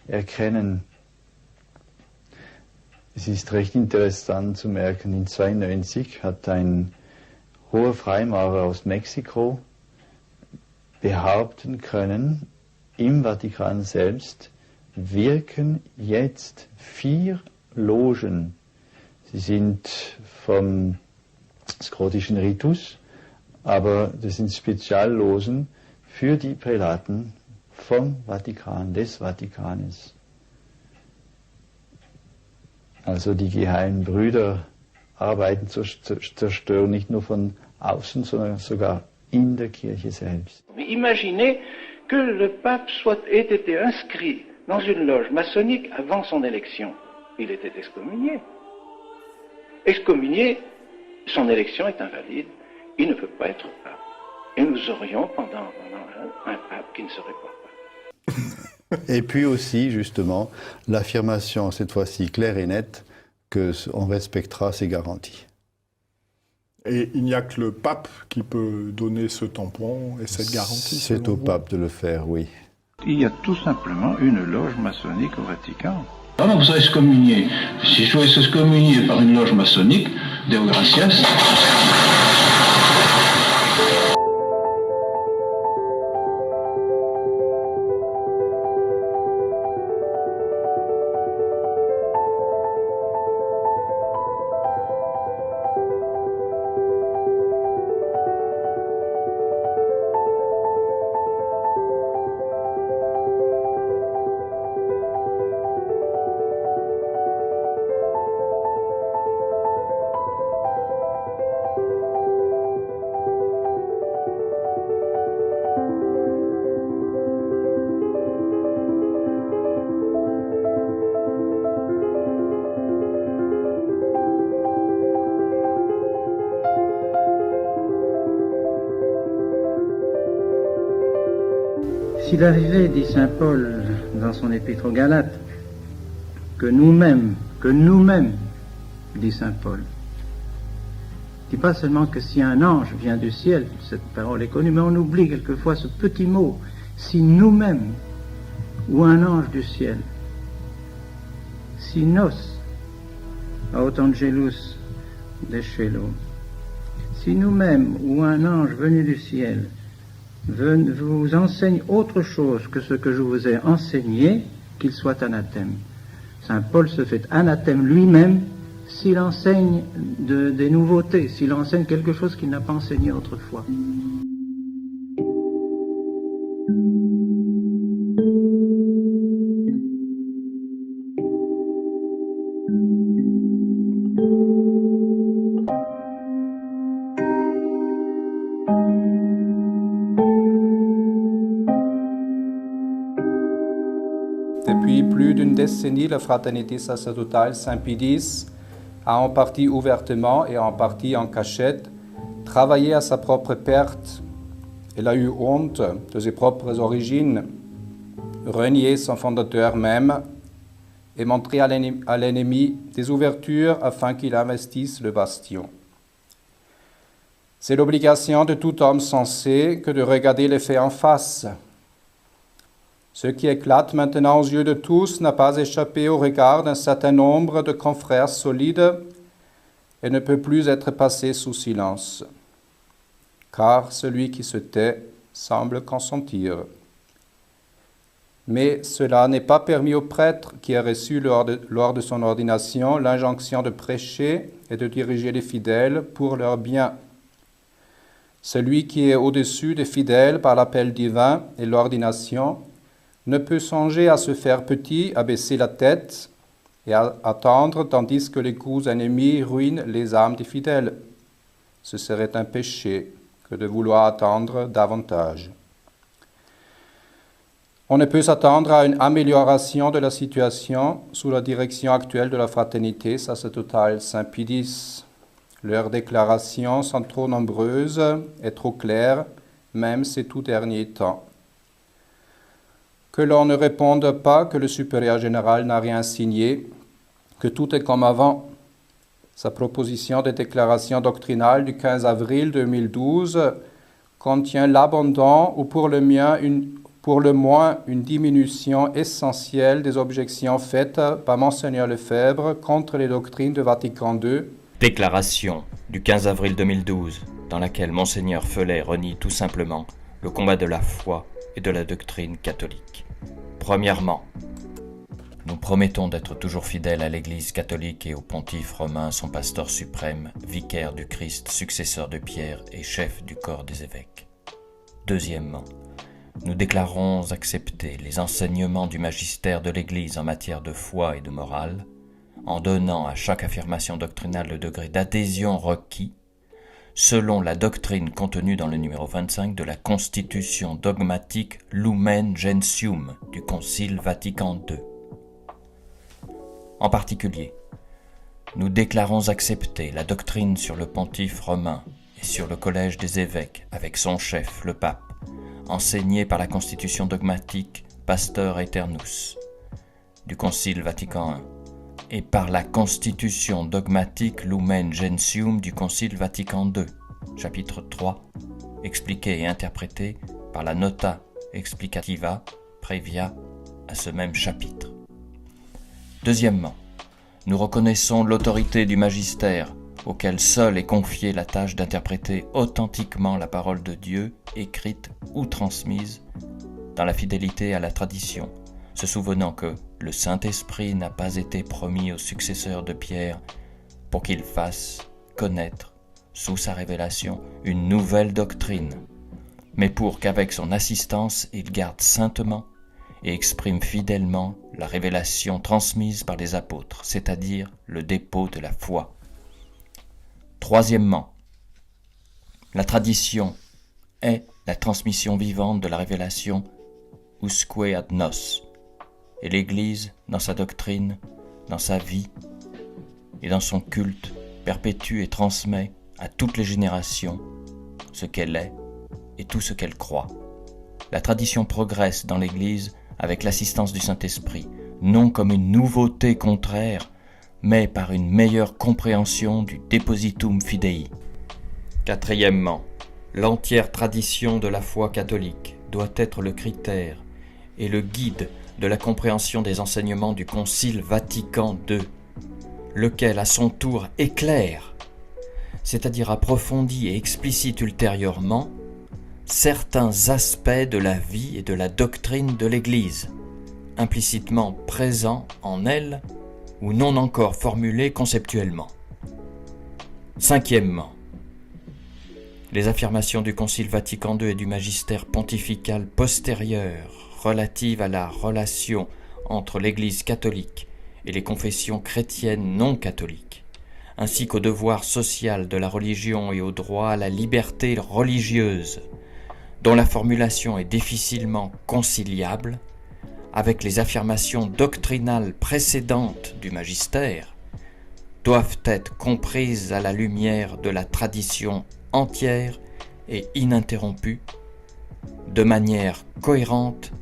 erkennen. Es ist recht interessant zu merken, in 1992 hat ein hoher Freimaurer aus Mexiko behaupten können, im Vatikan selbst wirken jetzt 4 Logen. Sie sind vom skotischen Ritus, aber das sind Speziallogen für die Prälaten vom Vatikan, des Vatikanes. Also die geheimen Brüder arbeiten zur Zerstörung nicht nur von außen, sondern sogar in der Kirche selbst. Imaginez que le pape ait été inscrit dans une loge maçonnique avant son élection. Il était excommunié. Excommunié, son élection est invalide. Il ne peut pas être pape. Et nous aurions pendant un pape qui ne serait pas pape. Et puis aussi, justement, l'affirmation, cette fois-ci claire et nette, qu'on respectera ces garanties. Et il n'y a que le pape qui peut donner ce tampon et cette garantie. C'est au pape de le faire, oui. Il y a tout simplement une loge maçonnique au Vatican. Ah non, vous serez excommunié. Si je suis excommunié par une loge maçonnique, Deo Gracias. S'il arrivait, dit saint Paul dans son épître aux Galates, que nous-mêmes, dit saint Paul, dit pas seulement que si un ange vient du ciel, cette parole est connue, mais on oublie quelquefois ce petit mot, si nous-mêmes, ou un ange du ciel, si nos, aut angelus descelo, si nous-mêmes, ou un ange venu du ciel, vous enseigne autre chose que ce que je vous ai enseigné, qu'il soit anathème. Saint Paul se fait anathème lui-même s'il enseigne des nouveautés, s'il enseigne quelque chose qu'il n'a pas enseigné autrefois. Depuis plus d'une décennie, la fraternité sacerdotale Saint-Pédis a en partie ouvertement et en partie en cachette travaillé à sa propre perte. Elle a eu honte de ses propres origines, renié son fondateur même et montré à l'ennemi des ouvertures afin qu'il investisse le bastion. C'est l'obligation de tout homme sensé que de regarder les faits en face. Ce qui éclate maintenant aux yeux de tous n'a pas échappé au regard d'un certain nombre de confrères solides et ne peut plus être passé sous silence, car celui qui se tait semble consentir. Mais cela n'est pas permis au prêtre qui a reçu lors de son ordination l'injonction de prêcher et de diriger les fidèles pour leur bien. Celui qui est au-dessus des fidèles par l'appel divin et l'ordination ne peut songer à se faire petit, à baisser la tête et à attendre tandis que les coups ennemis ruinent les âmes des fidèles. Ce serait un péché que de vouloir attendre davantage. On ne peut s'attendre à une amélioration de la situation sous la direction actuelle de la Fraternité sacerdotale Saint-Pédis. Leurs déclarations sont trop nombreuses et trop claires, même ces tout derniers temps. Que l'on ne réponde pas que le supérieur général n'a rien signé, que tout est comme avant. Sa proposition de déclaration doctrinale du 15 avril 2012 contient l'abandon ou pour le moins une diminution essentielle des objections faites par Monseigneur Lefebvre contre les doctrines de Vatican II. Déclaration du 15 avril 2012, dans laquelle Monseigneur Felay renie tout simplement le combat de la foi et de la doctrine catholique. Premièrement, nous promettons d'être toujours fidèles à l'Église catholique et au pontife romain, son pasteur suprême, vicaire du Christ, successeur de Pierre et chef du corps des évêques. Deuxièmement, nous déclarons accepter les enseignements du magistère de l'Église en matière de foi et de morale, en donnant à chaque affirmation doctrinale le degré d'adhésion requis, selon la doctrine contenue dans le numéro 25 de la Constitution dogmatique Lumen Gentium du Concile Vatican II. En particulier, nous déclarons accepter la doctrine sur le pontife romain et sur le collège des évêques avec son chef, le pape, enseignée par la Constitution dogmatique Pastor Aeternus du Concile Vatican I et par la Constitution dogmatique Lumen Gentium du Concile Vatican II, chapitre 3, expliqué et interprété par la Nota Explicativa Previa à ce même chapitre. Deuxièmement, nous reconnaissons l'autorité du magistère auquel seul est confiée la tâche d'interpréter authentiquement la parole de Dieu, écrite ou transmise, dans la fidélité à la tradition, se souvenant que le Saint-Esprit n'a pas été promis au successeur de Pierre pour qu'il fasse connaître, sous sa révélation, une nouvelle doctrine, mais pour qu'avec son assistance, il garde saintement et exprime fidèlement la révélation transmise par les apôtres, c'est-à-dire le dépôt de la foi. Troisièmement, la tradition est la transmission vivante de la révélation usque ad nos, et l'Église, dans sa doctrine, dans sa vie et dans son culte, perpétue et transmet à toutes les générations ce qu'elle est et tout ce qu'elle croit. La tradition progresse dans l'Église avec l'assistance du Saint-Esprit, non comme une nouveauté contraire, mais par une meilleure compréhension du Depositum Fidei. Quatrièmement, l'entière tradition de la foi catholique doit être le critère et le guide de la compréhension des enseignements du Concile Vatican II, lequel à son tour éclaire, c'est-à-dire approfondit et explicite ultérieurement, certains aspects de la vie et de la doctrine de l'Église, implicitement présents en elle ou non encore formulés conceptuellement. Cinquièmement, les affirmations du Concile Vatican II et du magistère pontifical postérieur relatives à la relation entre l'Église catholique et les confessions chrétiennes non catholiques, ainsi qu'au devoir social de la religion et au droit à la liberté religieuse, dont la formulation est difficilement conciliable avec les affirmations doctrinales précédentes du magistère, doivent être comprises à la lumière de la tradition entière et ininterrompue, de manière cohérente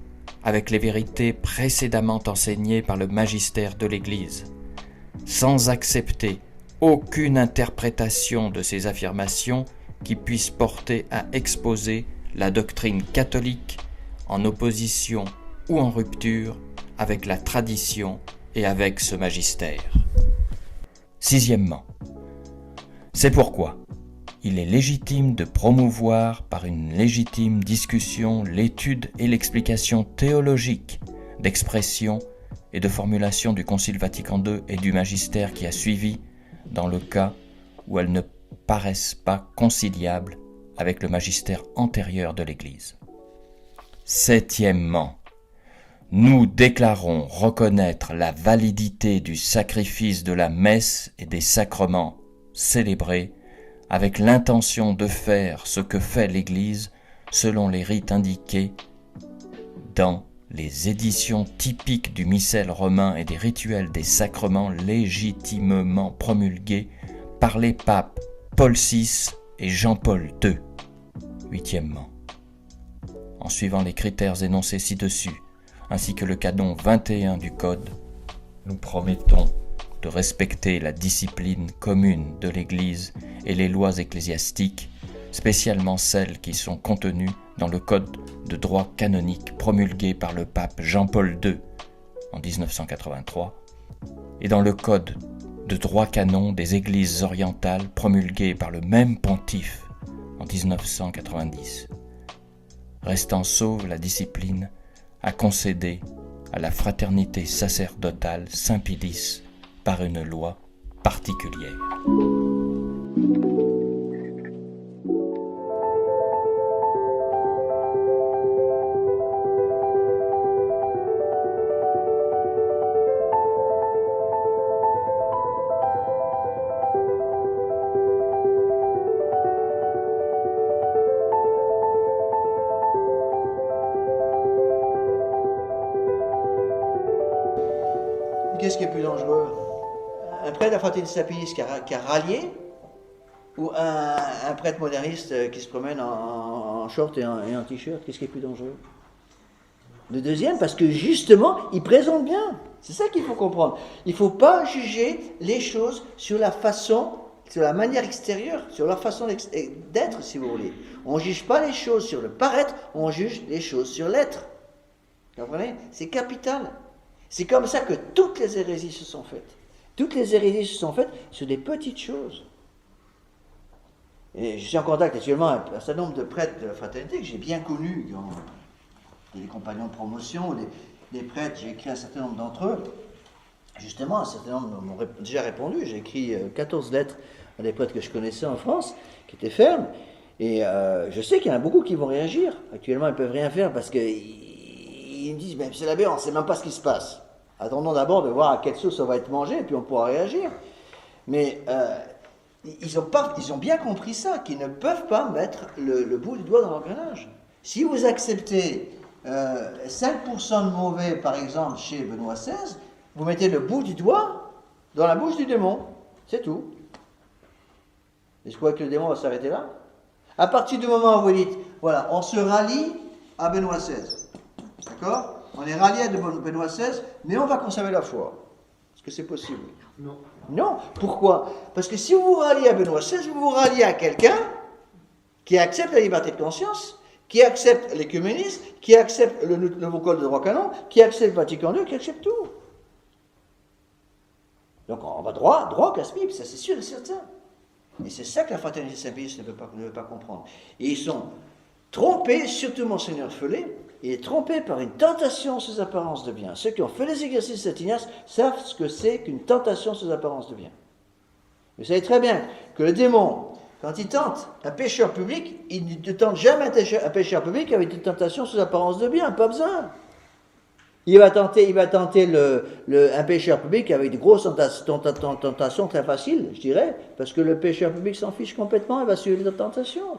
avec les vérités précédemment enseignées par le magistère de l'Église, sans accepter aucune interprétation de ces affirmations qui puisse porter à exposer la doctrine catholique en opposition ou en rupture avec la tradition et avec ce magistère. Sixièmement, c'est pourquoi il est légitime de promouvoir par une légitime discussion l'étude et l'explication théologique d'expression et de formulation du Concile Vatican II et du magistère qui a suivi dans le cas où elles ne paraissent pas conciliables avec le magistère antérieur de l'Église. Septièmement, nous déclarons reconnaître la validité du sacrifice de la messe et des sacrements célébrés avec l'intention de faire ce que fait l'Église selon les rites indiqués dans les éditions typiques du missel romain et des rituels des sacrements légitimement promulgués par les papes Paul VI et Jean-Paul II. Huitièmement, en suivant les critères énoncés ci-dessus, ainsi que le canon 21 du Code, nous promettons de respecter la discipline commune de l'Église et les lois ecclésiastiques, spécialement celles qui sont contenues dans le Code de droit canonique promulgué par le pape Jean-Paul II en 1983 et dans le Code de droit canon des Églises orientales promulgué par le même pontife en 1990. Restant sauve la discipline à concéder à la fraternité sacerdotale Saint-Pie X par une loi particulière. Qu'est-ce qui est plus dangereux? Un prêtre de la fraternité Saint-Pie X qui a rallié, ou un prêtre moderniste qui se promène en short et en t-shirt? Qu'est-ce qui est plus dangereux? Le deuxième, parce que justement, il présente bien. C'est ça qu'il faut comprendre. Il ne faut pas juger les choses sur la façon, sur la manière extérieure, sur leur façon d'être, si vous voulez. On ne juge pas les choses sur le paraître, on juge les choses sur l'être. Vous comprenez? C'est capital. C'est comme ça que toutes les hérésies se sont faites. Toutes les hérésies se sont faites sur des petites choses. Et je suis en contact actuellement avec un certain nombre de prêtres de la fraternité que j'ai bien connus, des compagnons de promotion, des prêtres, j'ai écrit un certain nombre d'entre eux. Justement, un certain nombre m'ont déjà répondu. J'ai écrit 14 lettres à des prêtres que je connaissais en France, qui étaient fermes. Et je sais qu'il y en a beaucoup qui vont réagir. Actuellement, ils ne peuvent rien faire parce qu'ils me disent, mais monsieur l'abbé, on ne sait même pas ce qui se passe. Attendons d'abord de voir à quelle sauce on va être mangé, et puis on pourra réagir. Mais ils ont bien compris ça, qu'ils ne peuvent pas mettre le bout du doigt dans l'engrenage. Si vous acceptez 5% de mauvais, par exemple, chez Benoît XVI, vous mettez le bout du doigt dans la bouche du démon. C'est tout. Et je crois que le démon va s'arrêter là. À partir du moment où vous dites, voilà, on se rallie à Benoît XVI. D'accord? On est rallié à Benoît XVI, mais on va conserver la foi. Est-ce que c'est possible? Non. Non. Pourquoi? Parce que si vous vous ralliez à Benoît XVI, vous vous ralliez à quelqu'un qui accepte la liberté de conscience, qui accepte l'écuménisme, qui accepte le nouveau code de droit canon, qui accepte Vatican II, qui accepte tout. Donc on va droit au casse-pipe, ça c'est sûr et certain. Et c'est ça que la fraternité Saint-Pie X ne veut pas comprendre. Et ils sont trompés, surtout Monseigneur Feulé, il est trompé par une tentation sous apparence de bien. Ceux qui ont fait les exercices de Saint Ignace savent ce que c'est qu'une tentation sous apparence de bien. Vous savez très bien que le démon, quand il tente un pécheur public, il ne tente jamais un pécheur public avec une tentation sous apparence de bien, pas besoin. Il va tenter un pécheur public avec des grosses tentations très faciles, je dirais, parce que le pécheur public s'en fiche complètement, il va suivre les tentations.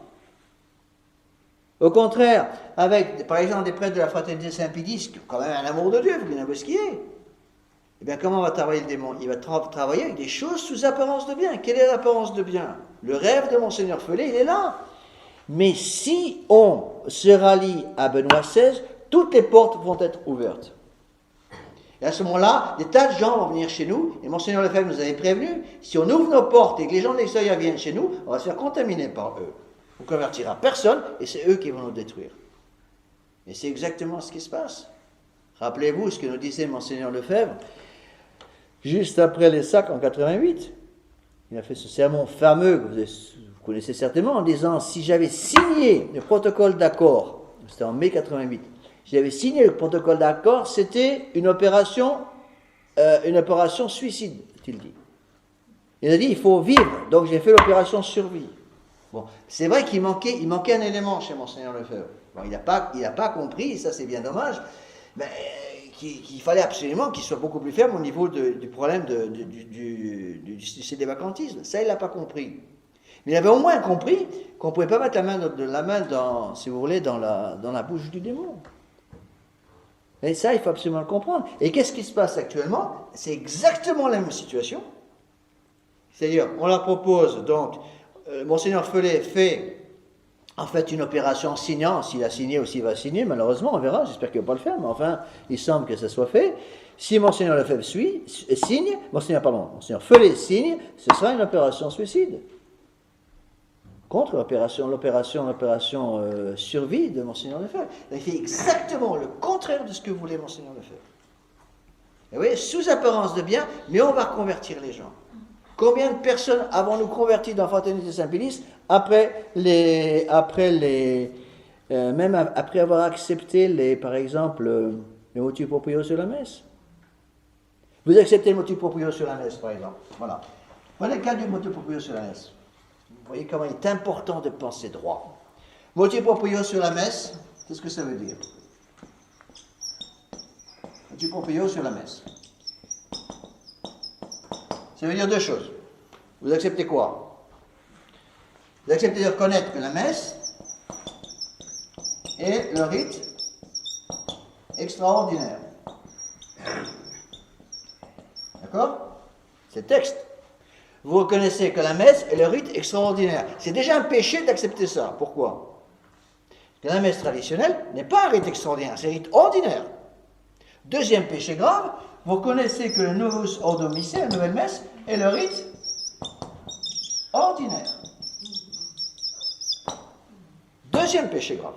Au contraire, avec, par exemple, des prêtres de la fraternité Saint-Pie X, qui ont quand même un amour de Dieu, vous voyez ce qu'il est. Eh bien, comment va travailler le démon? Il va travailler avec des choses sous apparence de bien. Quelle est l'apparence de bien? Le rêve de Monseigneur Feulé, il est là. Mais si on se rallie à Benoît XVI, toutes les portes vont être ouvertes. Et à ce moment-là, des tas de gens vont venir chez nous, et Monseigneur Lefebvre nous avait prévenu, si on ouvre nos portes et que les gens de l'extérieur viennent chez nous, on va se faire contaminer par eux. On ne convertira personne, et c'est eux qui vont nous détruire. Et c'est exactement ce qui se passe. Rappelez-vous ce que nous disait Monseigneur Lefebvre, juste après les sacs en 88. Il a fait ce sermon fameux, que vous connaissez certainement, en disant, si j'avais signé le protocole d'accord, c'était en mai 88, si j'avais signé le protocole d'accord, c'était une opération suicide, a-t-il dit. Il a dit, il faut vivre, donc j'ai fait l'opération survie. Bon, c'est vrai qu'il manquait un élément chez Monseigneur Lefebvre. Bon, il n'a pas compris, et ça c'est bien dommage, mais qu'il fallait absolument qu'il soit beaucoup plus ferme au niveau du problème du cédévacantisme. Ça, il n'a pas compris. Mais il avait au moins compris qu'on ne pouvait pas mettre la main dans, si vous voulez, dans la bouche du démon. Et ça, il faut absolument le comprendre. Et qu'est-ce qui se passe actuellement? C'est exactement la même situation. C'est-à-dire, on la propose, donc, Monseigneur Follet fait en fait une opération signant, s'il a signé ou s'il va signer, malheureusement, on verra, j'espère qu'il ne va pas le faire, mais enfin, il semble que ça soit fait. Si Monseigneur Lefebvre signe, Monseigneur Follet signe, ce sera une opération suicide. Contre l'opération survie de Monseigneur Lefebvre. Il fait exactement le contraire de ce que voulait Monseigneur Lefebvre. Et vous voyez, sous apparence de bien, mais on va reconvertir les gens. Combien de personnes avons-nous converti dans la Fraternité Saint-Pédis même après avoir accepté par exemple, les motu proprio sur la messe? Vous acceptez le motu proprio sur la messe, par exemple. Voilà. Voilà le cas du motu proprio sur la messe. Vous voyez comment il est important de penser droit. Motu proprio sur la messe, qu'est-ce que ça veut dire? Motu proprio sur la messe. Ça veut dire deux choses. Vous acceptez quoi? Vous acceptez de reconnaître que la messe est le rite extraordinaire. D'accord? C'est le texte. Vous reconnaissez que la messe est le rite extraordinaire. C'est déjà un péché d'accepter ça. Pourquoi? Parce que la messe traditionnelle n'est pas un rite extraordinaire, c'est un rite ordinaire. Deuxième péché grave, vous reconnaissez que le Novus Ordo Missae, la nouvelle messe, est le rite ordinaire. Deuxième péché grave.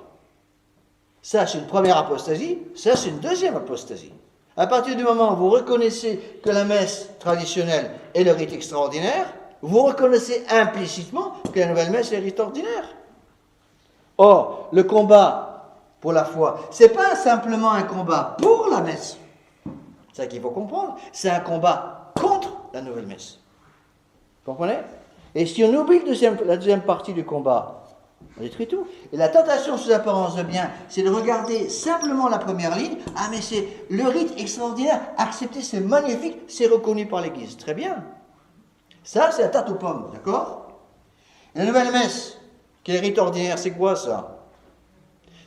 Ça, c'est une première apostasie, ça, c'est une deuxième apostasie. À partir du moment où vous reconnaissez que la messe traditionnelle est le rite extraordinaire, vous reconnaissez implicitement que la nouvelle messe est le rite ordinaire. Or, le combat pour la foi, ce n'est pas simplement un combat pour la messe. C'est ça qu'il faut comprendre. C'est un combat contre la nouvelle messe. Vous comprenez? Et si on oublie la deuxième partie du combat, on détruit tout. Et la tentation sous apparence de bien, c'est de regarder simplement la première ligne. Ah, mais c'est le rite extraordinaire, accepté, c'est magnifique, c'est reconnu par l'Église. Très bien. Ça, c'est la tarte aux pommes, d'accord? Et la nouvelle messe, qui est le rite ordinaire, c'est quoi ça?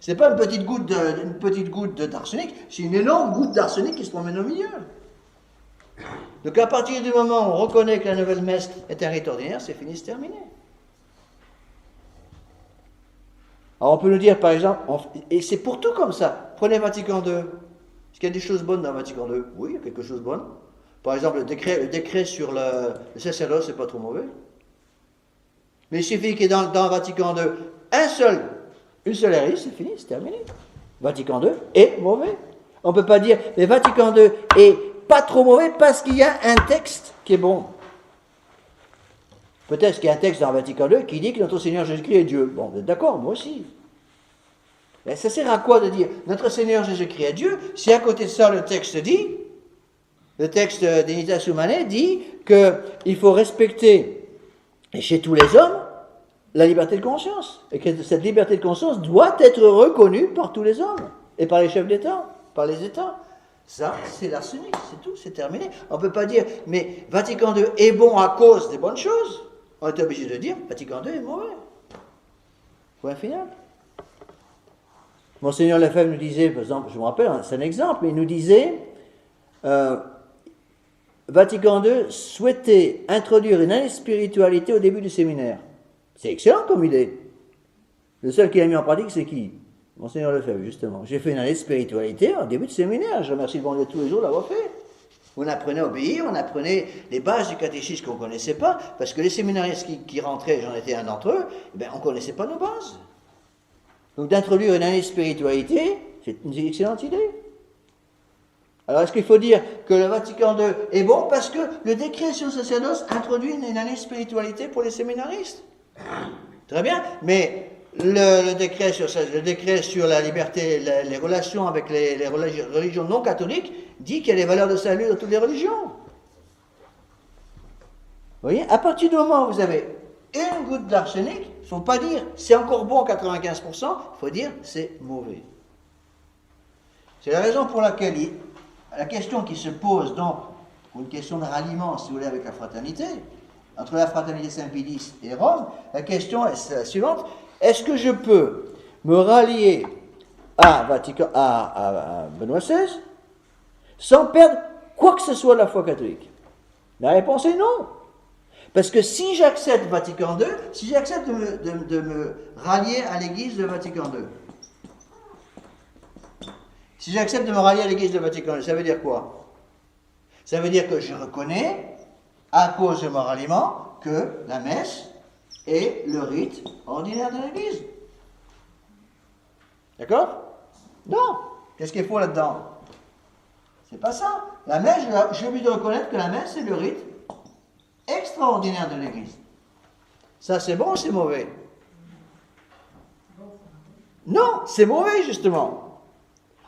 C'est pas une petite goutte d'arsenic, c'est une énorme goutte d'arsenic qui se promène au milieu. Donc à partir du moment où on reconnaît que la nouvelle messe est un rite ordinaire, c'est fini, c'est terminé. Alors on peut nous dire par exemple, et c'est pour tout comme ça, prenez Vatican II. Est-ce qu'il y a des choses bonnes dans Vatican II? Oui, il y a quelque chose de bon. Par exemple, le décret sur le sacerdoce, c'est pas trop mauvais. Mais il suffit qu'il y ait dans Vatican II une seule hérésie, c'est fini, c'est terminé. Vatican II est mauvais. On ne peut pas dire, mais Vatican II est pas trop mauvais parce qu'il y a un texte qui est bon. Peut-être qu'il y a un texte dans Vatican II qui dit que notre Seigneur Jésus-Christ est Dieu. Bon, vous êtes d'accord, moi aussi. Mais ça sert à quoi de dire notre Seigneur Jésus-Christ est Dieu si à côté de ça le texte d'Unitas Humanae dit qu'il faut respecter chez tous les hommes la liberté de conscience, et que cette liberté de conscience doit être reconnue par tous les hommes, et par les chefs d'État, par les États. Ça, c'est l'arsenic, c'est tout, c'est terminé. On ne peut pas dire, mais Vatican II est bon à cause des bonnes choses. On est obligé de dire, Vatican II est mauvais. Point final. Monseigneur Lefebvre nous disait, par exemple, je me rappelle, c'est un exemple, il nous disait, Vatican II souhaitait introduire une année de spiritualité au début du séminaire. C'est excellent comme idée. Le seul qui l'a mis en pratique, c'est qui? Monseigneur Lefebvre, justement. J'ai fait une année de spiritualité au début de séminaire. Je remercie le bon Dieu tous les jours d'avoir fait. On apprenait à obéir, on apprenait les bases du catéchisme qu'on ne connaissait pas, parce que les séminaristes qui rentraient, j'en étais un d'entre eux, on ne connaissait pas nos bases. Donc d'introduire une année de spiritualité, c'est une excellente idée. Alors est-ce qu'il faut dire que le Vatican II est bon parce que le décret sur le sacerdoce introduit une année de spiritualité pour les séminaristes? Très bien, mais le décret sur la liberté, les relations avec les religions non catholiques dit qu'il y a des valeurs de salut dans toutes les religions. Vous voyez, à partir du moment où vous avez une goutte d'arsenic, ne faut pas dire c'est encore bon 95%, il faut dire c'est mauvais. C'est la raison pour laquelle la question qui se pose, donc, pour une question de ralliement, si vous voulez, avec la fraternité, entre la fraternité Saint-Pédis et Rome, la question est la suivante: est-ce que je peux me rallier à Benoît XVI sans perdre quoi que ce soit de la foi catholique? La réponse est non. Parce que si j'accepte Vatican II, si j'accepte de me rallier à l'Église de Vatican II, si j'accepte de me rallier à l'Église de Vatican II, ça veut dire quoi? Ça veut dire que je reconnais, à cause de mon ralliement, que la messe est le rite ordinaire de l'Église. D'accord? Non. Qu'est-ce qu'il faut là-dedans? C'est pas ça. La messe, j'ai envie de reconnaître que la messe est le rite extraordinaire de l'Église. Ça, c'est bon ou c'est mauvais? Non, c'est mauvais, justement.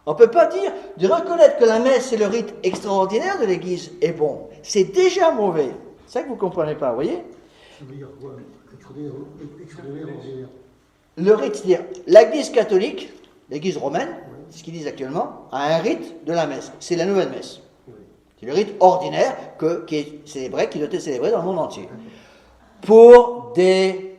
On ne peut pas dire de reconnaître que la messe est le rite extraordinaire de l'Église est bon. C'est déjà mauvais. C'est ça que vous ne comprenez pas, vous voyez? Ça veut dire quoi? Extraordinaire, ordinaire. Le rite, c'est-à-dire l'Église catholique, l'Église romaine, c'est ce qu'ils disent actuellement, a un rite de la messe. C'est la nouvelle messe. C'est le rite ordinaire qui est célébré, qui doit être célébré dans le monde entier. Pour des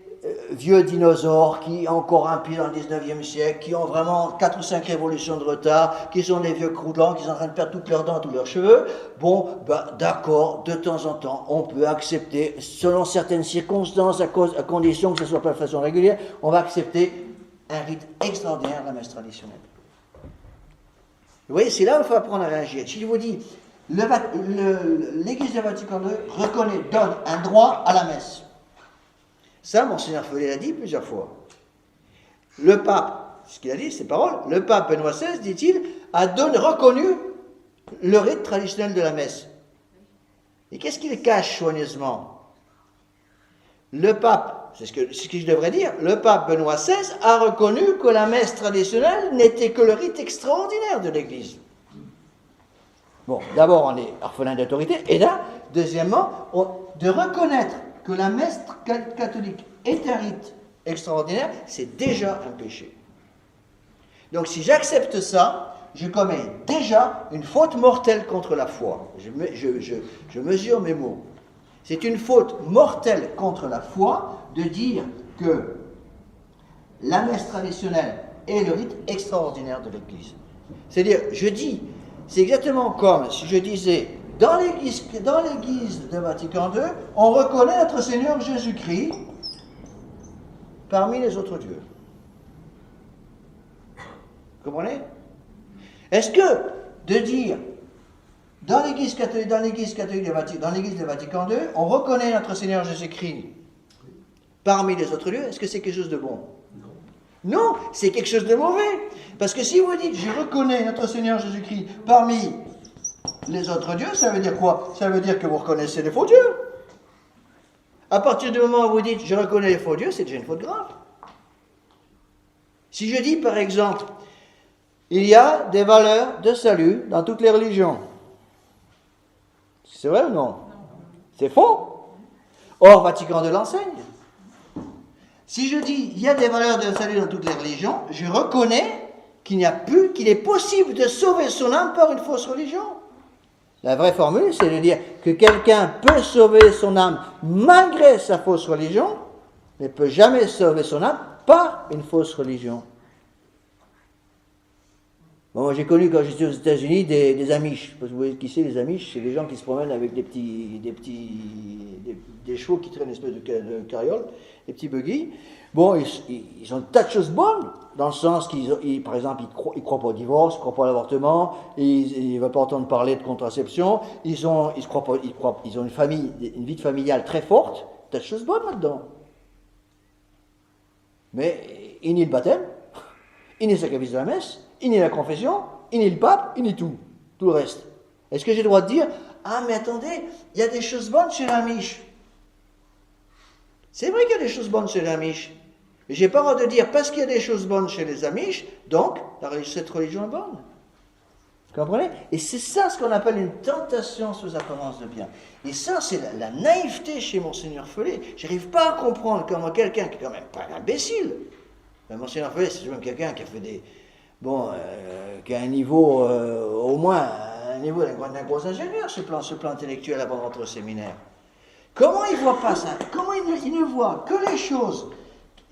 vieux dinosaures qui ont encore un pied dans le 19e siècle, qui ont vraiment 4 ou 5 révolutions de retard, qui sont des vieux croûtons, qui sont en train de perdre toutes leurs dents, tous leurs cheveux, bon, d'accord, de temps en temps, on peut accepter, selon certaines circonstances, à condition que ce ne soit pas de façon régulière, on va accepter un rite extraordinaire de la messe traditionnelle. Vous voyez, c'est là où il faut apprendre à réagir. Si je vous dis, l'Église de Vatican II donne un droit à la messe. Ça, Monseigneur Follet l'a dit plusieurs fois. Le pape, ce qu'il a dit, ces paroles, le pape Benoît XVI, dit-il, a reconnu le rite traditionnel de la messe. Et qu'est-ce qu'il cache soigneusement? Le pape, c'est ce que je devrais dire, le pape Benoît XVI a reconnu que la messe traditionnelle n'était que le rite extraordinaire de l'Église. Bon, d'abord, on est orphelin d'autorité, et là, deuxièmement, de reconnaître que la messe catholique est un rite extraordinaire, c'est déjà un péché. Donc si j'accepte ça, je commets déjà une faute mortelle contre la foi. Je mesure mes mots. C'est une faute mortelle contre la foi de dire que la messe traditionnelle est le rite extraordinaire de l'Église. C'est-à-dire, c'est exactement comme si je disais, dans l'Église de Vatican II, on reconnaît notre Seigneur Jésus-Christ parmi les autres dieux. Vous comprenez? Est-ce que de dire dans l'Église catholique de Vatican II, on reconnaît notre Seigneur Jésus-Christ parmi les autres dieux, est-ce que c'est quelque chose de bon? Non, c'est quelque chose de mauvais. Parce que si vous dites je reconnais notre Seigneur Jésus-Christ parmi les autres dieux, ça veut dire quoi? Ça veut dire que vous reconnaissez les faux dieux. À partir du moment où vous dites je reconnais les faux dieux, c'est déjà une faute grave. Si je dis par exemple, il y a des valeurs de salut dans toutes les religions, c'est vrai ou non? C'est faux. Or, Vatican II l'enseigne. Si je dis il y a des valeurs de salut dans toutes les religions, je reconnais qu'il est possible de sauver son âme par une fausse religion. La vraie formule, c'est de dire que quelqu'un peut sauver son âme malgré sa fausse religion, mais ne peut jamais sauver son âme par une fausse religion. Bon, moi, j'ai connu quand j'étais aux États-Unis des Amish. Vous voyez qui c'est les Amish? C'est les gens qui se promènent avec des chevaux qui traînent une espèce de carriole, des petits buggy. Bon, ils ont un tas de choses bonnes, dans le sens qu'ils, par exemple, ils croient pas au divorce, ils croient pas à l'avortement, ils ne veulent pas entendre parler de contraception, ils ont une vie familiale très forte, tas de choses bonnes là-dedans. Mais il nie le baptême, il nie le sacrifice de la messe, il nie la confession, il nie le pape, il nie tout le reste. Est-ce que j'ai le droit de dire ah mais attendez, il y a des choses bonnes chez l'Amish? C'est vrai qu'il y a des choses bonnes chez les Amish. Mais je n'ai pas le droit de dire, parce qu'il y a des choses bonnes chez les Amish, donc cette religion est bonne. Vous comprenez? Et c'est ça ce qu'on appelle une tentation sous apparence de bien. Et ça, c'est la naïveté chez Monseigneur Follet. J'arrive pas à comprendre comment quelqu'un qui est quand même pas un imbécile. Monseigneur Follet, c'est même quelqu'un qui a fait des... Bon, qui a un niveau, au moins, un niveau d'un gros ingénieur, ce plan intellectuel avant de rentrer au séminaire. Comment il ne voit pas ça? Comment il ne voit que les choses,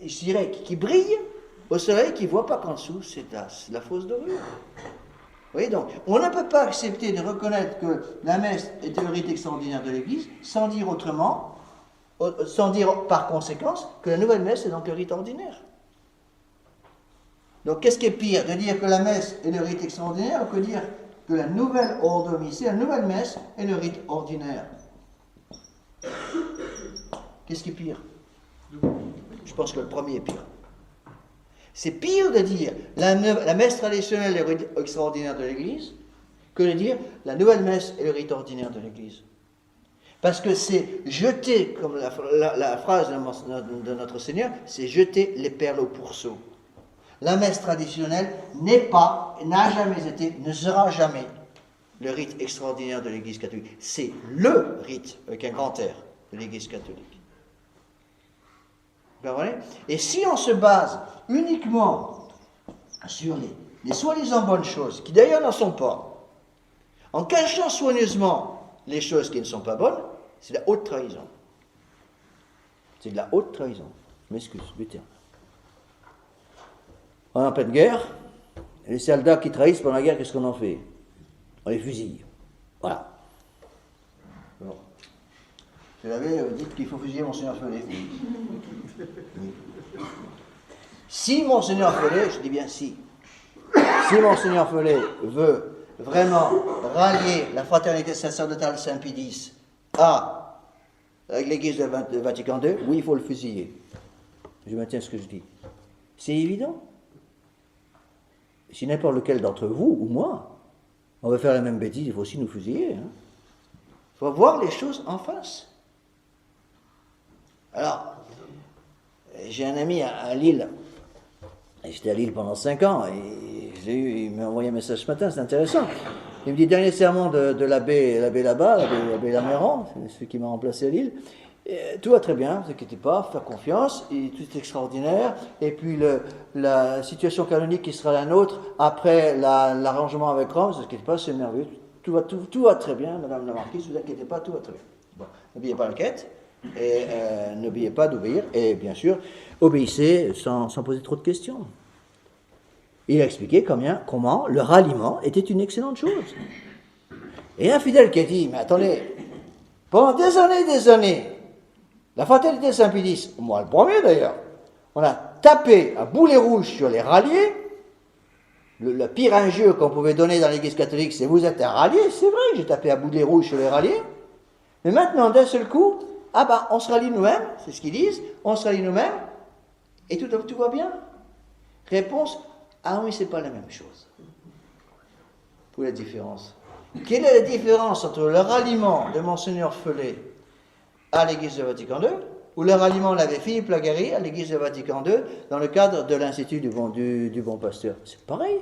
je dirais, qui brillent au soleil, qu'il ne voit pas qu'en dessous, c'est de la fausse dorure. Vous voyez, donc, on ne peut pas accepter de reconnaître que la messe est le rite extraordinaire de l'Église, sans dire autrement, sans dire par conséquence que la nouvelle messe est donc le rite ordinaire. Donc, qu'est-ce qui est pire? De dire que la messe est le rite extraordinaire ou que dire que la nouvelle ordo missée, la nouvelle messe, est le rite ordinaire? Qu'est-ce qui est pire? Je pense que le premier est pire. C'est pire de dire la messe traditionnelle est le rite extraordinaire de l'Église que de dire la nouvelle messe est le rite ordinaire de l'Église. Parce que c'est jeter, comme la phrase de notre Seigneur, c'est jeter les perles au pourceau. La messe traditionnelle n'est pas, n'a jamais été, ne sera jamais le rite extraordinaire de l'Église catholique. C'est le rite, avec un grand R, de l'Église catholique. Vous comprenez? Et si on se base uniquement sur les soi-disant bonnes choses, qui d'ailleurs n'en sont pas, en cachant soigneusement les choses qui ne sont pas bonnes, c'est de la haute trahison. C'est de la haute trahison. Je m'excuse, du terme. On est en pleine guerre, et les soldats qui trahissent pendant la guerre, qu'est-ce qu'on en fait? On les fusille. Voilà. Bon. Je l'avais dit qu'il faut fusiller Monseigneur Follet. Oui. Si Monseigneur Follet, je dis bien si Monseigneur Follet veut vraiment rallier la fraternité sacerdotale Saint-Pie X à l'Église de Vatican II, oui, il faut le fusiller. Je maintiens ce que je dis. C'est évident. Si n'importe lequel d'entre vous ou moi, on veut faire la même bêtise, il faut aussi nous fusiller. Il faut voir les choses en face. Alors, j'ai un ami à Lille, j'étais à Lille pendant 5 ans, et il m'a envoyé un message ce matin, c'est intéressant. Il me dit, dernier sermon de l'abbé là-bas, l'abbé Laméran, c'est celui qui m'a remplacé à Lille, tout va très bien, ne vous inquiétez pas, faire confiance, et tout est extraordinaire, et puis la situation canonique qui sera la nôtre, après l'arrangement avec Rome, ne vous inquiétez pas, c'est merveilleux, tout va très bien, madame la marquise, ne vous inquiétez pas, tout va très bien. Bon, n'oubliez pas la quête, et n'oubliez pas d'obéir, et bien sûr, obéissez sans poser trop de questions. Il a expliqué comment le ralliement était une excellente chose. Et un fidèle qui a dit, mais attendez, pendant des années, la fraternité Saint-Pie X, moi le premier d'ailleurs, on a tapé à boulet rouge sur les ralliés. Le pire injure qu'on pouvait donner dans l'Église catholique, c'est vous êtes un rallié. C'est vrai que j'ai tapé à boulet rouge sur les ralliés. Mais maintenant, d'un seul coup, on se rallie nous-mêmes, c'est ce qu'ils disent, on se rallie nous-mêmes, et tout va bien. Réponse, ah oui, c'est pas la même chose. Pour la différence. Quelle est la différence entre le ralliement de Monseigneur Follet à l'Église de Vatican II ou le ralliement l'avait Philippe Lagarry à l'Église de Vatican II dans le cadre de l'Institut du bon pasteur? C'est pareil.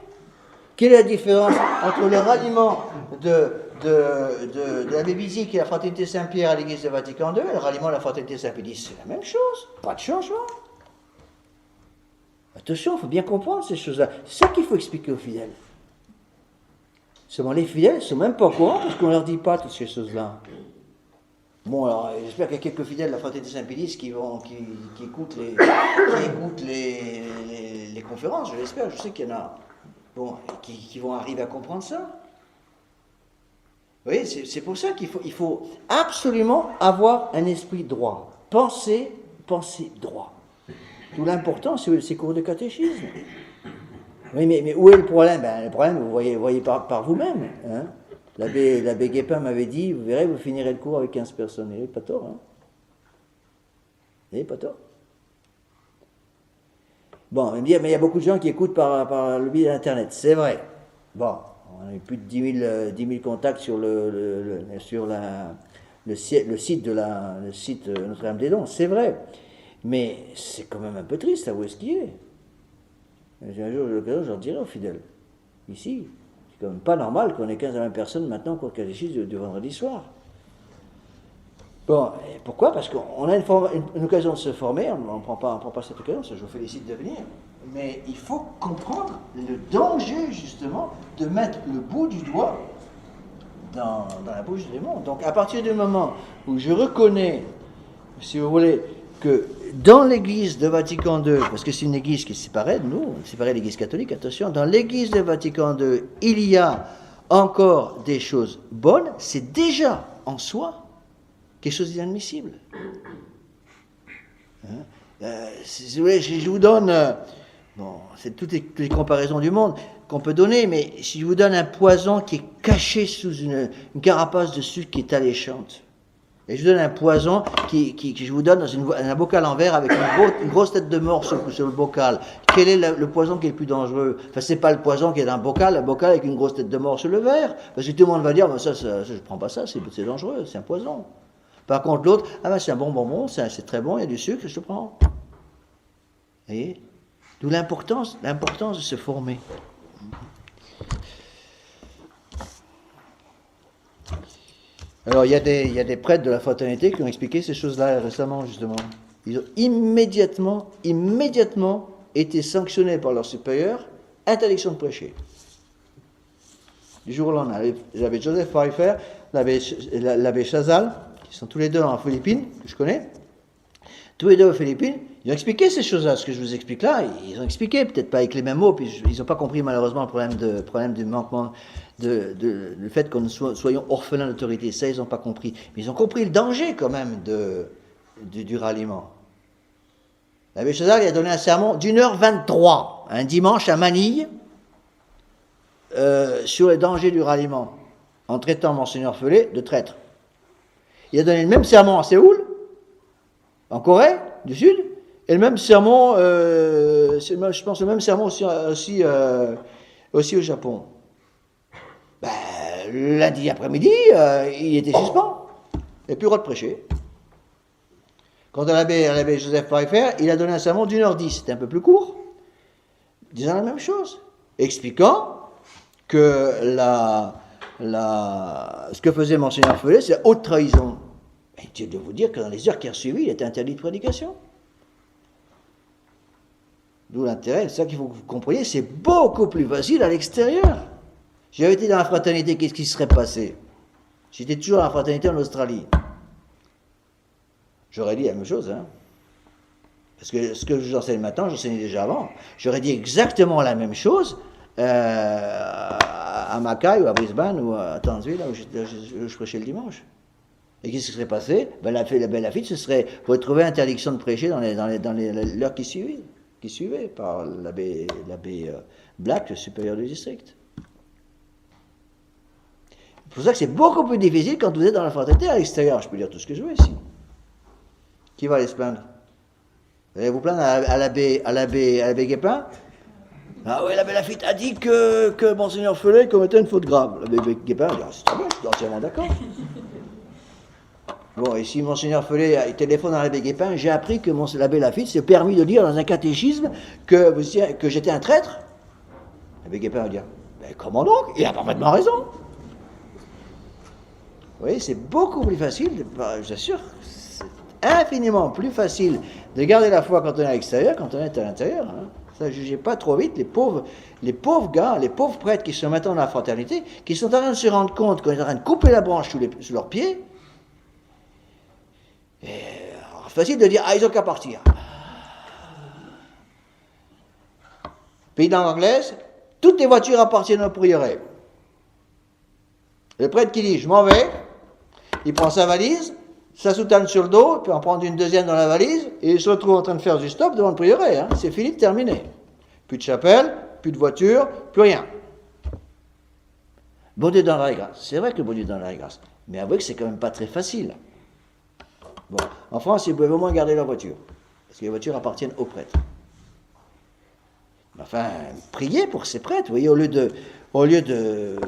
Quelle est la différence entre le ralliement de l'abbé Bizy qui est la fraternité Saint-Pierre à l'Église de Vatican II et le ralliement de la fraternité Saint-Pie X? C'est la même chose, pas de changement. Attention, il faut bien comprendre ces choses-là. C'est ça qu'il faut expliquer aux fidèles. Seulement les fidèles ne sont même pas au courant parce qu'on ne leur dit pas toutes ces choses-là. Bon, alors j'espère qu'il y a quelques fidèles de la fraternité Saint-Pie X qui écoutent les conférences, je l'espère, je sais qu'il y en a qui vont arriver à comprendre ça. Vous voyez, c'est pour ça qu'il faut absolument avoir un esprit droit. Penser droit. Tout l'important, c'est ces cours de catéchisme. Oui, mais où est le problème? Le problème, vous voyez par vous-même. Hein? L'abbé Guépin m'avait dit, vous verrez, vous finirez le cours avec 15 personnes. Il n'avait pas tort. Hein? Il n'avait pas tort. Bon, on va me dire, mais il y a beaucoup de gens qui écoutent par le biais d'Internet. C'est vrai. Bon, on a eu plus de 10 000 contacts sur le site Notre-Dame-des-Dons. C'est vrai. Mais c'est quand même un peu triste, à où est-ce qu'il est. Un jour, j'ai l'occasion, je leur dirai aux fidèles. Ici, c'est quand même pas normal qu'on ait 15 à 20 personnes maintenant qu'on catéchise du vendredi soir. Bon, et pourquoi? Parce qu'on a une occasion de se former, on ne prend pas cette occasion, ça je vous félicite de venir, mais il faut comprendre le danger justement de mettre le bout du doigt dans la bouche du démon. Donc à partir du moment où je reconnais, si vous voulez, que dans l'église de Vatican II, parce que c'est une église qui est séparée de nous, séparée de l'église catholique, attention, dans l'église de Vatican II, il y a encore des choses bonnes, c'est déjà en soi quelque chose d'inadmissible. Si vous voulez, je vous donne, bon, c'est toutes les comparaisons du monde qu'on peut donner, mais si je vous donne un poison qui est caché sous une carapace de sucre qui est alléchante, et je vous donne un poison que je vous donne dans un bocal en verre avec une grosse tête de mort sur le bocal. Quel est le poison qui est le plus dangereux? Enfin, c'est pas le poison qui est dans un bocal avec une grosse tête de mort sur le verre. Parce que tout le monde va dire, ça je prends pas ça, c'est dangereux, c'est un poison. Par contre, l'autre, c'est un bon bonbon, c'est très bon, il y a du sucre, je te prends. Vous voyez? D'où l'importance de se former. Alors, il y a des prêtres de la fraternité qui ont expliqué ces choses-là récemment, justement. Ils ont immédiatement été sanctionnés par leur supérieur, interdiction de prêcher. Du jour au lendemain, l'abbé Joseph Pfeiffer, l'abbé Chazal, qui sont tous les deux en Philippines, que je connais, tous les deux aux Philippines, ils ont expliqué ces choses-là, ce que je vous explique là, ils ont expliqué, peut-être pas avec les mêmes mots, puis ils n'ont pas compris malheureusement le problème du manquement, le fait que nous soyons orphelins d'autorité, ça ils n'ont pas compris, mais ils ont compris le danger quand même du ralliement. L'abbé Chazal il a donné un sermon d'1h23, un dimanche à Manille, sur les dangers du ralliement, en traitant Monseigneur Feulé de traître. Il a donné le même sermon à Séoul, en Corée du Sud, et le même sermon, je pense le même sermon aussi au Japon. Lundi après-midi, il était suspens, et plus le droit de prêcher. Quant à l'abbé Joseph Pfeiffer, il a donné un sermon d'1h10, c'était un peu plus court, disant la même chose, expliquant que ce que faisait Monseigneur Feulé, c'est haute trahison. Et Dieu doit vous dire que dans les heures qui ont suivi, il était interdit de prédication. D'où l'intérêt, c'est ça qu'il faut que vous compreniez, c'est beaucoup plus facile à l'extérieur. J'avais été dans la fraternité, qu'est-ce qui serait passé? J'étais toujours dans la fraternité en Australie. J'aurais dit la même chose, hein. Parce que ce que je vous enseigne maintenant, j'enseignais déjà avant. J'aurais dit exactement la même chose à Mackay ou à Brisbane ou à Townsville, là où je prêchais le dimanche. Et qu'est-ce qui serait passé? La Lafitte se serait retrouvée interdiction de prêcher dans l'heure qui suivait par l'abbé Black, le supérieur du district. C'est pour ça que c'est beaucoup plus difficile quand vous êtes dans la fraternité à l'extérieur. Je peux dire tout ce que je veux ici. Qui va aller se plaindre? Vous allez vous plaindre à l'abbé Guépin? Ah oui, l'abbé Lafitte a dit que Monseigneur Feulé commettait une faute grave. L'abbé Guépin dit, c'est très bien, je suis entièrement d'accord. Bon, et si Monseigneur Feulé téléphone à l'abbé Guépin, j'ai appris que l'abbé Lafitte s'est permis de dire dans un catéchisme que j'étais un traître. L'abbé Guépin va dire, comment donc? Il a parfaitement raison. Vous voyez, c'est beaucoup plus facile, je vous assure, c'est infiniment plus facile de garder la foi quand on est à l'extérieur, quand on est à l'intérieur. Hein. Ça, jugez pas trop vite les pauvres gars, les pauvres prêtres qui sont maintenant dans la fraternité, qui sont en train de se rendre compte qu'on est en train de couper la branche sous leurs pieds. Et, alors, facile de dire, ils ont qu'à partir. Pays dans l'anglaise, toutes les voitures appartiennent au prieuré. Le prêtre qui dit, je m'en vais, il prend sa valise, sa soutane sur le dos, puis en prendre une deuxième dans la valise, et il se retrouve en train de faire du stop devant le prieuré. Hein. C'est fini, terminé. Plus de chapelle, plus de voiture, plus rien. Bon Dieu dans la grâce. C'est vrai que bon Dieu dans la grâce. Mais avouez que c'est quand même pas très facile. Bon, en France, ils peuvent au moins garder leur voiture. Parce que les voitures appartiennent aux prêtres. Enfin, priez pour ces prêtres, vous voyez, au lieu de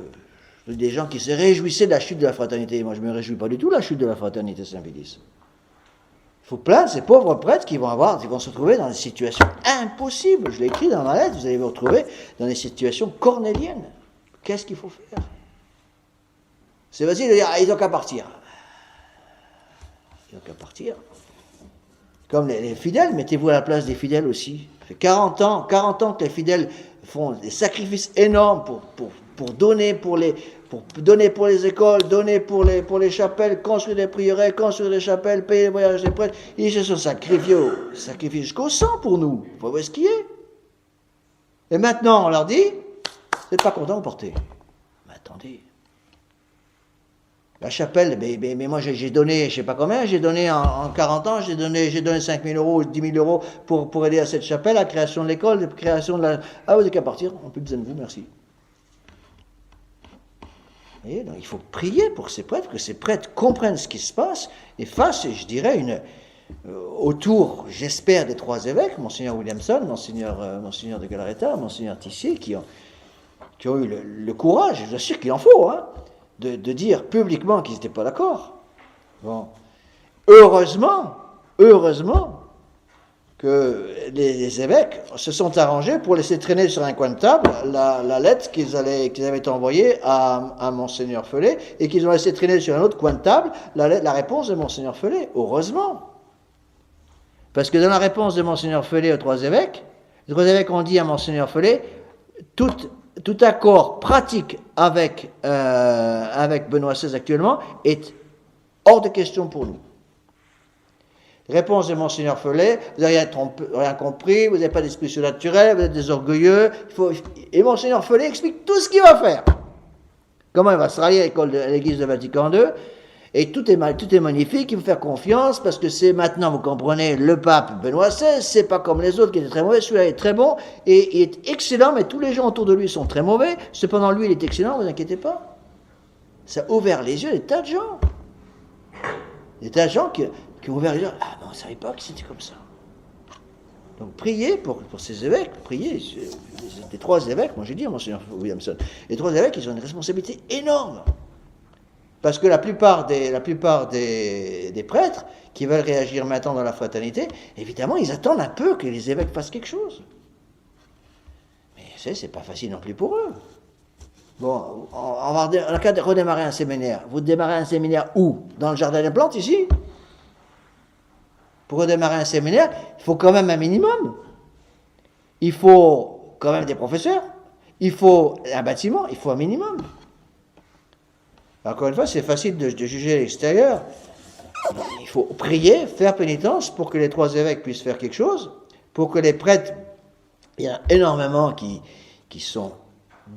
des gens qui se réjouissaient de la chute de la fraternité. Moi, je ne me réjouis pas du tout de la chute de la fraternité Saint-Pédis. Il faut plaindre ces pauvres prêtres qui vont se retrouver dans des situations impossibles. Je l'ai écrit dans ma lettre, vous allez vous retrouver dans des situations cornéliennes. Qu'est-ce qu'il faut faire? C'est facile de dire, ils n'ont qu'à partir. Ils n'ont qu'à partir. Comme les fidèles, mettez-vous à la place des fidèles aussi. Ça fait 40 ans que les fidèles font des sacrifices énormes pour donner pour les écoles, donner pour les chapelles, construire des prieurés, construire des chapelles, payer les voyages des prêtres. Ils se sont sacrifiés jusqu'au sang pour nous. Il faut voir ce qu'il y est. Et maintenant, on leur dit, vous n'êtes pas content, vous portez. Mais attendez. La chapelle, mais moi j'ai donné, je ne sais pas combien, j'ai donné en 40 ans, j'ai donné 5 000 euros ou 10 000 euros pour aider à cette chapelle, la création de l'école, la création de la... Ah, vous n'avez qu'à partir, on n'a plus besoin de vous, merci. Vous voyez, donc il faut prier pour ces prêtres, que ces prêtres comprennent ce qui se passe et fassent, je dirais, autour, j'espère, des 3 évêques, Monseigneur Williamson, Monseigneur de Galarreta, Monseigneur Tissier, qui ont eu le courage, je vous assure qu'il en faut, hein, de dire publiquement qu'ils n'étaient pas d'accord. Bon. Heureusement que les évêques se sont arrangés pour laisser traîner sur un coin de table la lettre qu'ils avaient envoyée à Monseigneur Feulé, et qu'ils ont laissé traîner sur un autre coin de table la réponse de Monseigneur Feulé. Heureusement. Parce que dans la réponse de Monseigneur Feulé aux 3 évêques, les 3 évêques ont dit à Monseigneur Feulé, tout accord pratique avec Benoît XVI actuellement est hors de question pour nous. Réponse de Monseigneur Feulé, vous n'avez rien compris, vous n'avez pas d'esprit surnaturel, vous êtes des orgueilleux. Et Monseigneur Feulé explique tout ce qu'il va faire. Comment il va se rallier à l'église de Vatican II. Et tout est magnifique, il faut faire confiance, parce que c'est maintenant, vous comprenez, le pape Benoît XVI, c'est pas comme les autres qui étaient très mauvais, celui-là est très bon, et il est excellent, mais tous les gens autour de lui sont très mauvais, cependant lui il est excellent, vous inquiétez pas. Ça a ouvert les yeux des tas de gens. Des tas de gens qui ont ouvert les yeux, ah non, on ne savait pas que c'était comme ça. Donc priez pour ces évêques, priez, les 3 évêques, moi j'ai dit à Monseigneur Williamson, les 3 évêques, ils ont une responsabilité énorme. Parce que la plupart des prêtres qui veulent réagir maintenant dans la fraternité, évidemment, ils attendent un peu que les évêques fassent quelque chose. Mais c'est pas facile non plus pour eux. Bon, on va redémarrer un séminaire. Vous démarrez un séminaire où? Dans le jardin des plantes, ici? Pour redémarrer un séminaire, il faut quand même un minimum. Il faut quand même des professeurs. Il faut un bâtiment, il faut un minimum. Encore une fois, c'est facile de juger à l'extérieur. Il faut prier, faire pénitence pour que les 3 évêques puissent faire quelque chose, pour que les prêtres, il y en a énormément qui sont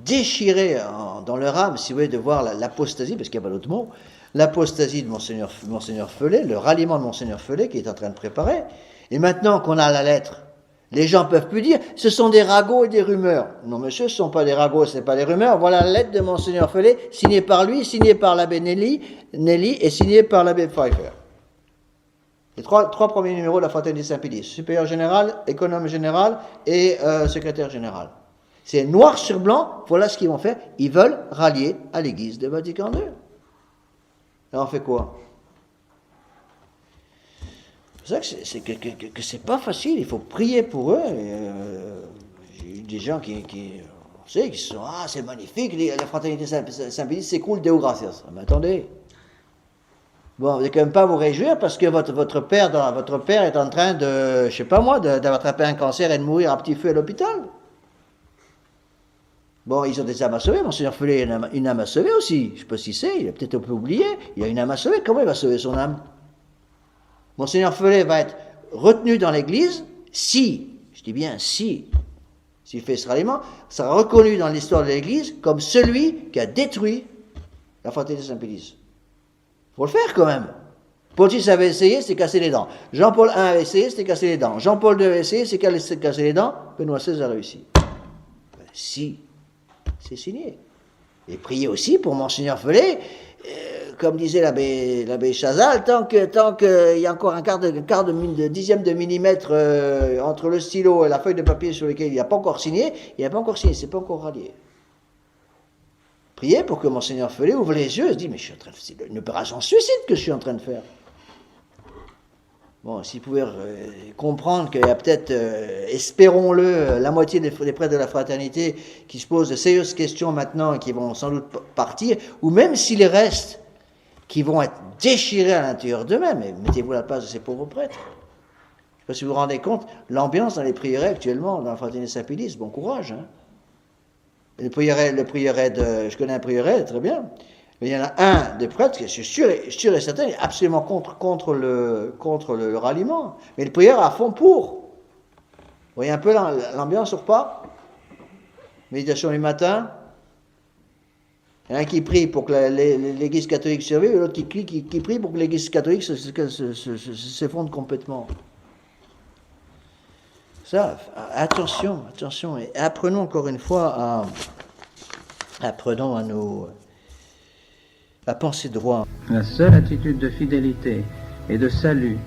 déchirés dans leur âme, si vous voulez, de voir l'apostasie, parce qu'il n'y a pas d'autre mot, l'apostasie de Monseigneur Feulé, le ralliement de Monseigneur Feulé qui est en train de préparer. Et maintenant qu'on a la lettre, les gens ne peuvent plus dire, ce sont des ragots et des rumeurs. Non, monsieur, ce ne sont pas des ragots, ce n'est pas des rumeurs. Voilà la lettre de Monseigneur Feulé, signée par lui, signée par l'abbé Nelly et signée par l'abbé Pfeiffer. Les 3 premiers numéros de la Fraternité Saint-Pédis, supérieur général, économe général et secrétaire général. C'est noir sur blanc, voilà ce qu'ils vont faire. Ils veulent rallier à l'église de Vatican II. Là, on fait quoi? C'est ça que c'est pas facile, il faut prier pour eux. J'ai eu des gens qui se sont, ah c'est magnifique, la fraternité Saint-Pédis s'écoule Deo gratias. Mais attendez, bon, vous n'allez quand même pas vous réjouir parce que votre père est en train de, je sais pas moi, d'avoir attrapé un cancer et de mourir à petit feu à l'hôpital. Bon, ils ont des âmes à sauver, Monseigneur Feulé a une âme à sauver aussi, je ne sais pas si c'est, il a peut-être un peu oublié, il a une âme à sauver, comment il va sauver son âme? Monseigneur Feulé va être retenu dans l'église si, je dis bien s'il fait ce ralliement, sera reconnu dans l'histoire de l'église comme celui qui a détruit la fraternité Saint-Pédis. Il faut le faire quand même. Paul VI avait essayé, c'était casser les dents. Jean-Paul I avait essayé, c'était casser les dents. Jean-Paul II avait essayé, c'était casser les dents. Benoît XVI a réussi. Si, c'est signé. Et priez aussi pour Monseigneur Feulé, comme disait l'abbé Chazal, tant qu'il y a encore un quart de dixième de millimètre entre le stylo et la feuille de papier sur laquelle il n'a pas encore signé, c'est pas encore rallié. Priez pour que Monseigneur Feulé ouvre les yeux et se dise, mais c'est une opération suicide que je suis en train de faire. Bon, s'ils pouvaient comprendre qu'il y a peut-être, espérons-le, la moitié des prêtres de la fraternité qui se posent de sérieuses questions maintenant et qui vont sans doute partir, ou même s'il reste, qui vont être déchirés à l'intérieur d'eux-mêmes. Et mettez-vous à la place de ces pauvres prêtres. Je ne sais pas si vous vous rendez compte, l'ambiance dans les prieurés actuellement, dans la fraternité Saint-Pédis, bon courage. Hein. Le prieuré je connais un prieuré, très bien. Mais il y en a un des prêtres qui, je suis sûr et certain, est absolument contre le ralliement. Mais le prieur à fond pour. Vous voyez un peu l'ambiance au repas? Méditation du matin. Il y en a un qui prie pour que l'Église catholique survive, et l'autre qui prie pour que l'Église catholique s'effondre complètement. Ça, attention, et apprenons encore une fois à penser droit. La seule attitude de fidélité et de salut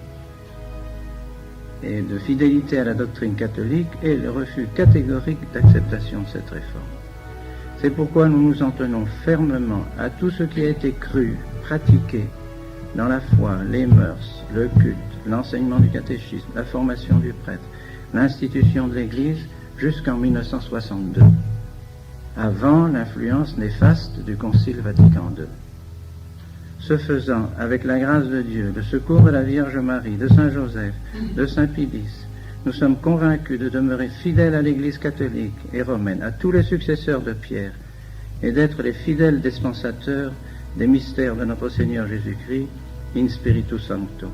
et de fidélité à la doctrine catholique est le refus catégorique d'acceptation de cette réforme. C'est pourquoi nous nous en tenons fermement à tout ce qui a été cru, pratiqué dans la foi, les mœurs, le culte, l'enseignement du catéchisme, la formation du prêtre, l'institution de l'Église jusqu'en 1962, avant l'influence néfaste du Concile Vatican II. Ce faisant, avec la grâce de Dieu, le secours de la Vierge Marie, de Saint Joseph, de Saint Pédis, nous sommes convaincus de demeurer fidèles à l'Église catholique et romaine, à tous les successeurs de Pierre, et d'être les fidèles dispensateurs des mystères de notre Seigneur Jésus-Christ, in Spiritu Sancto.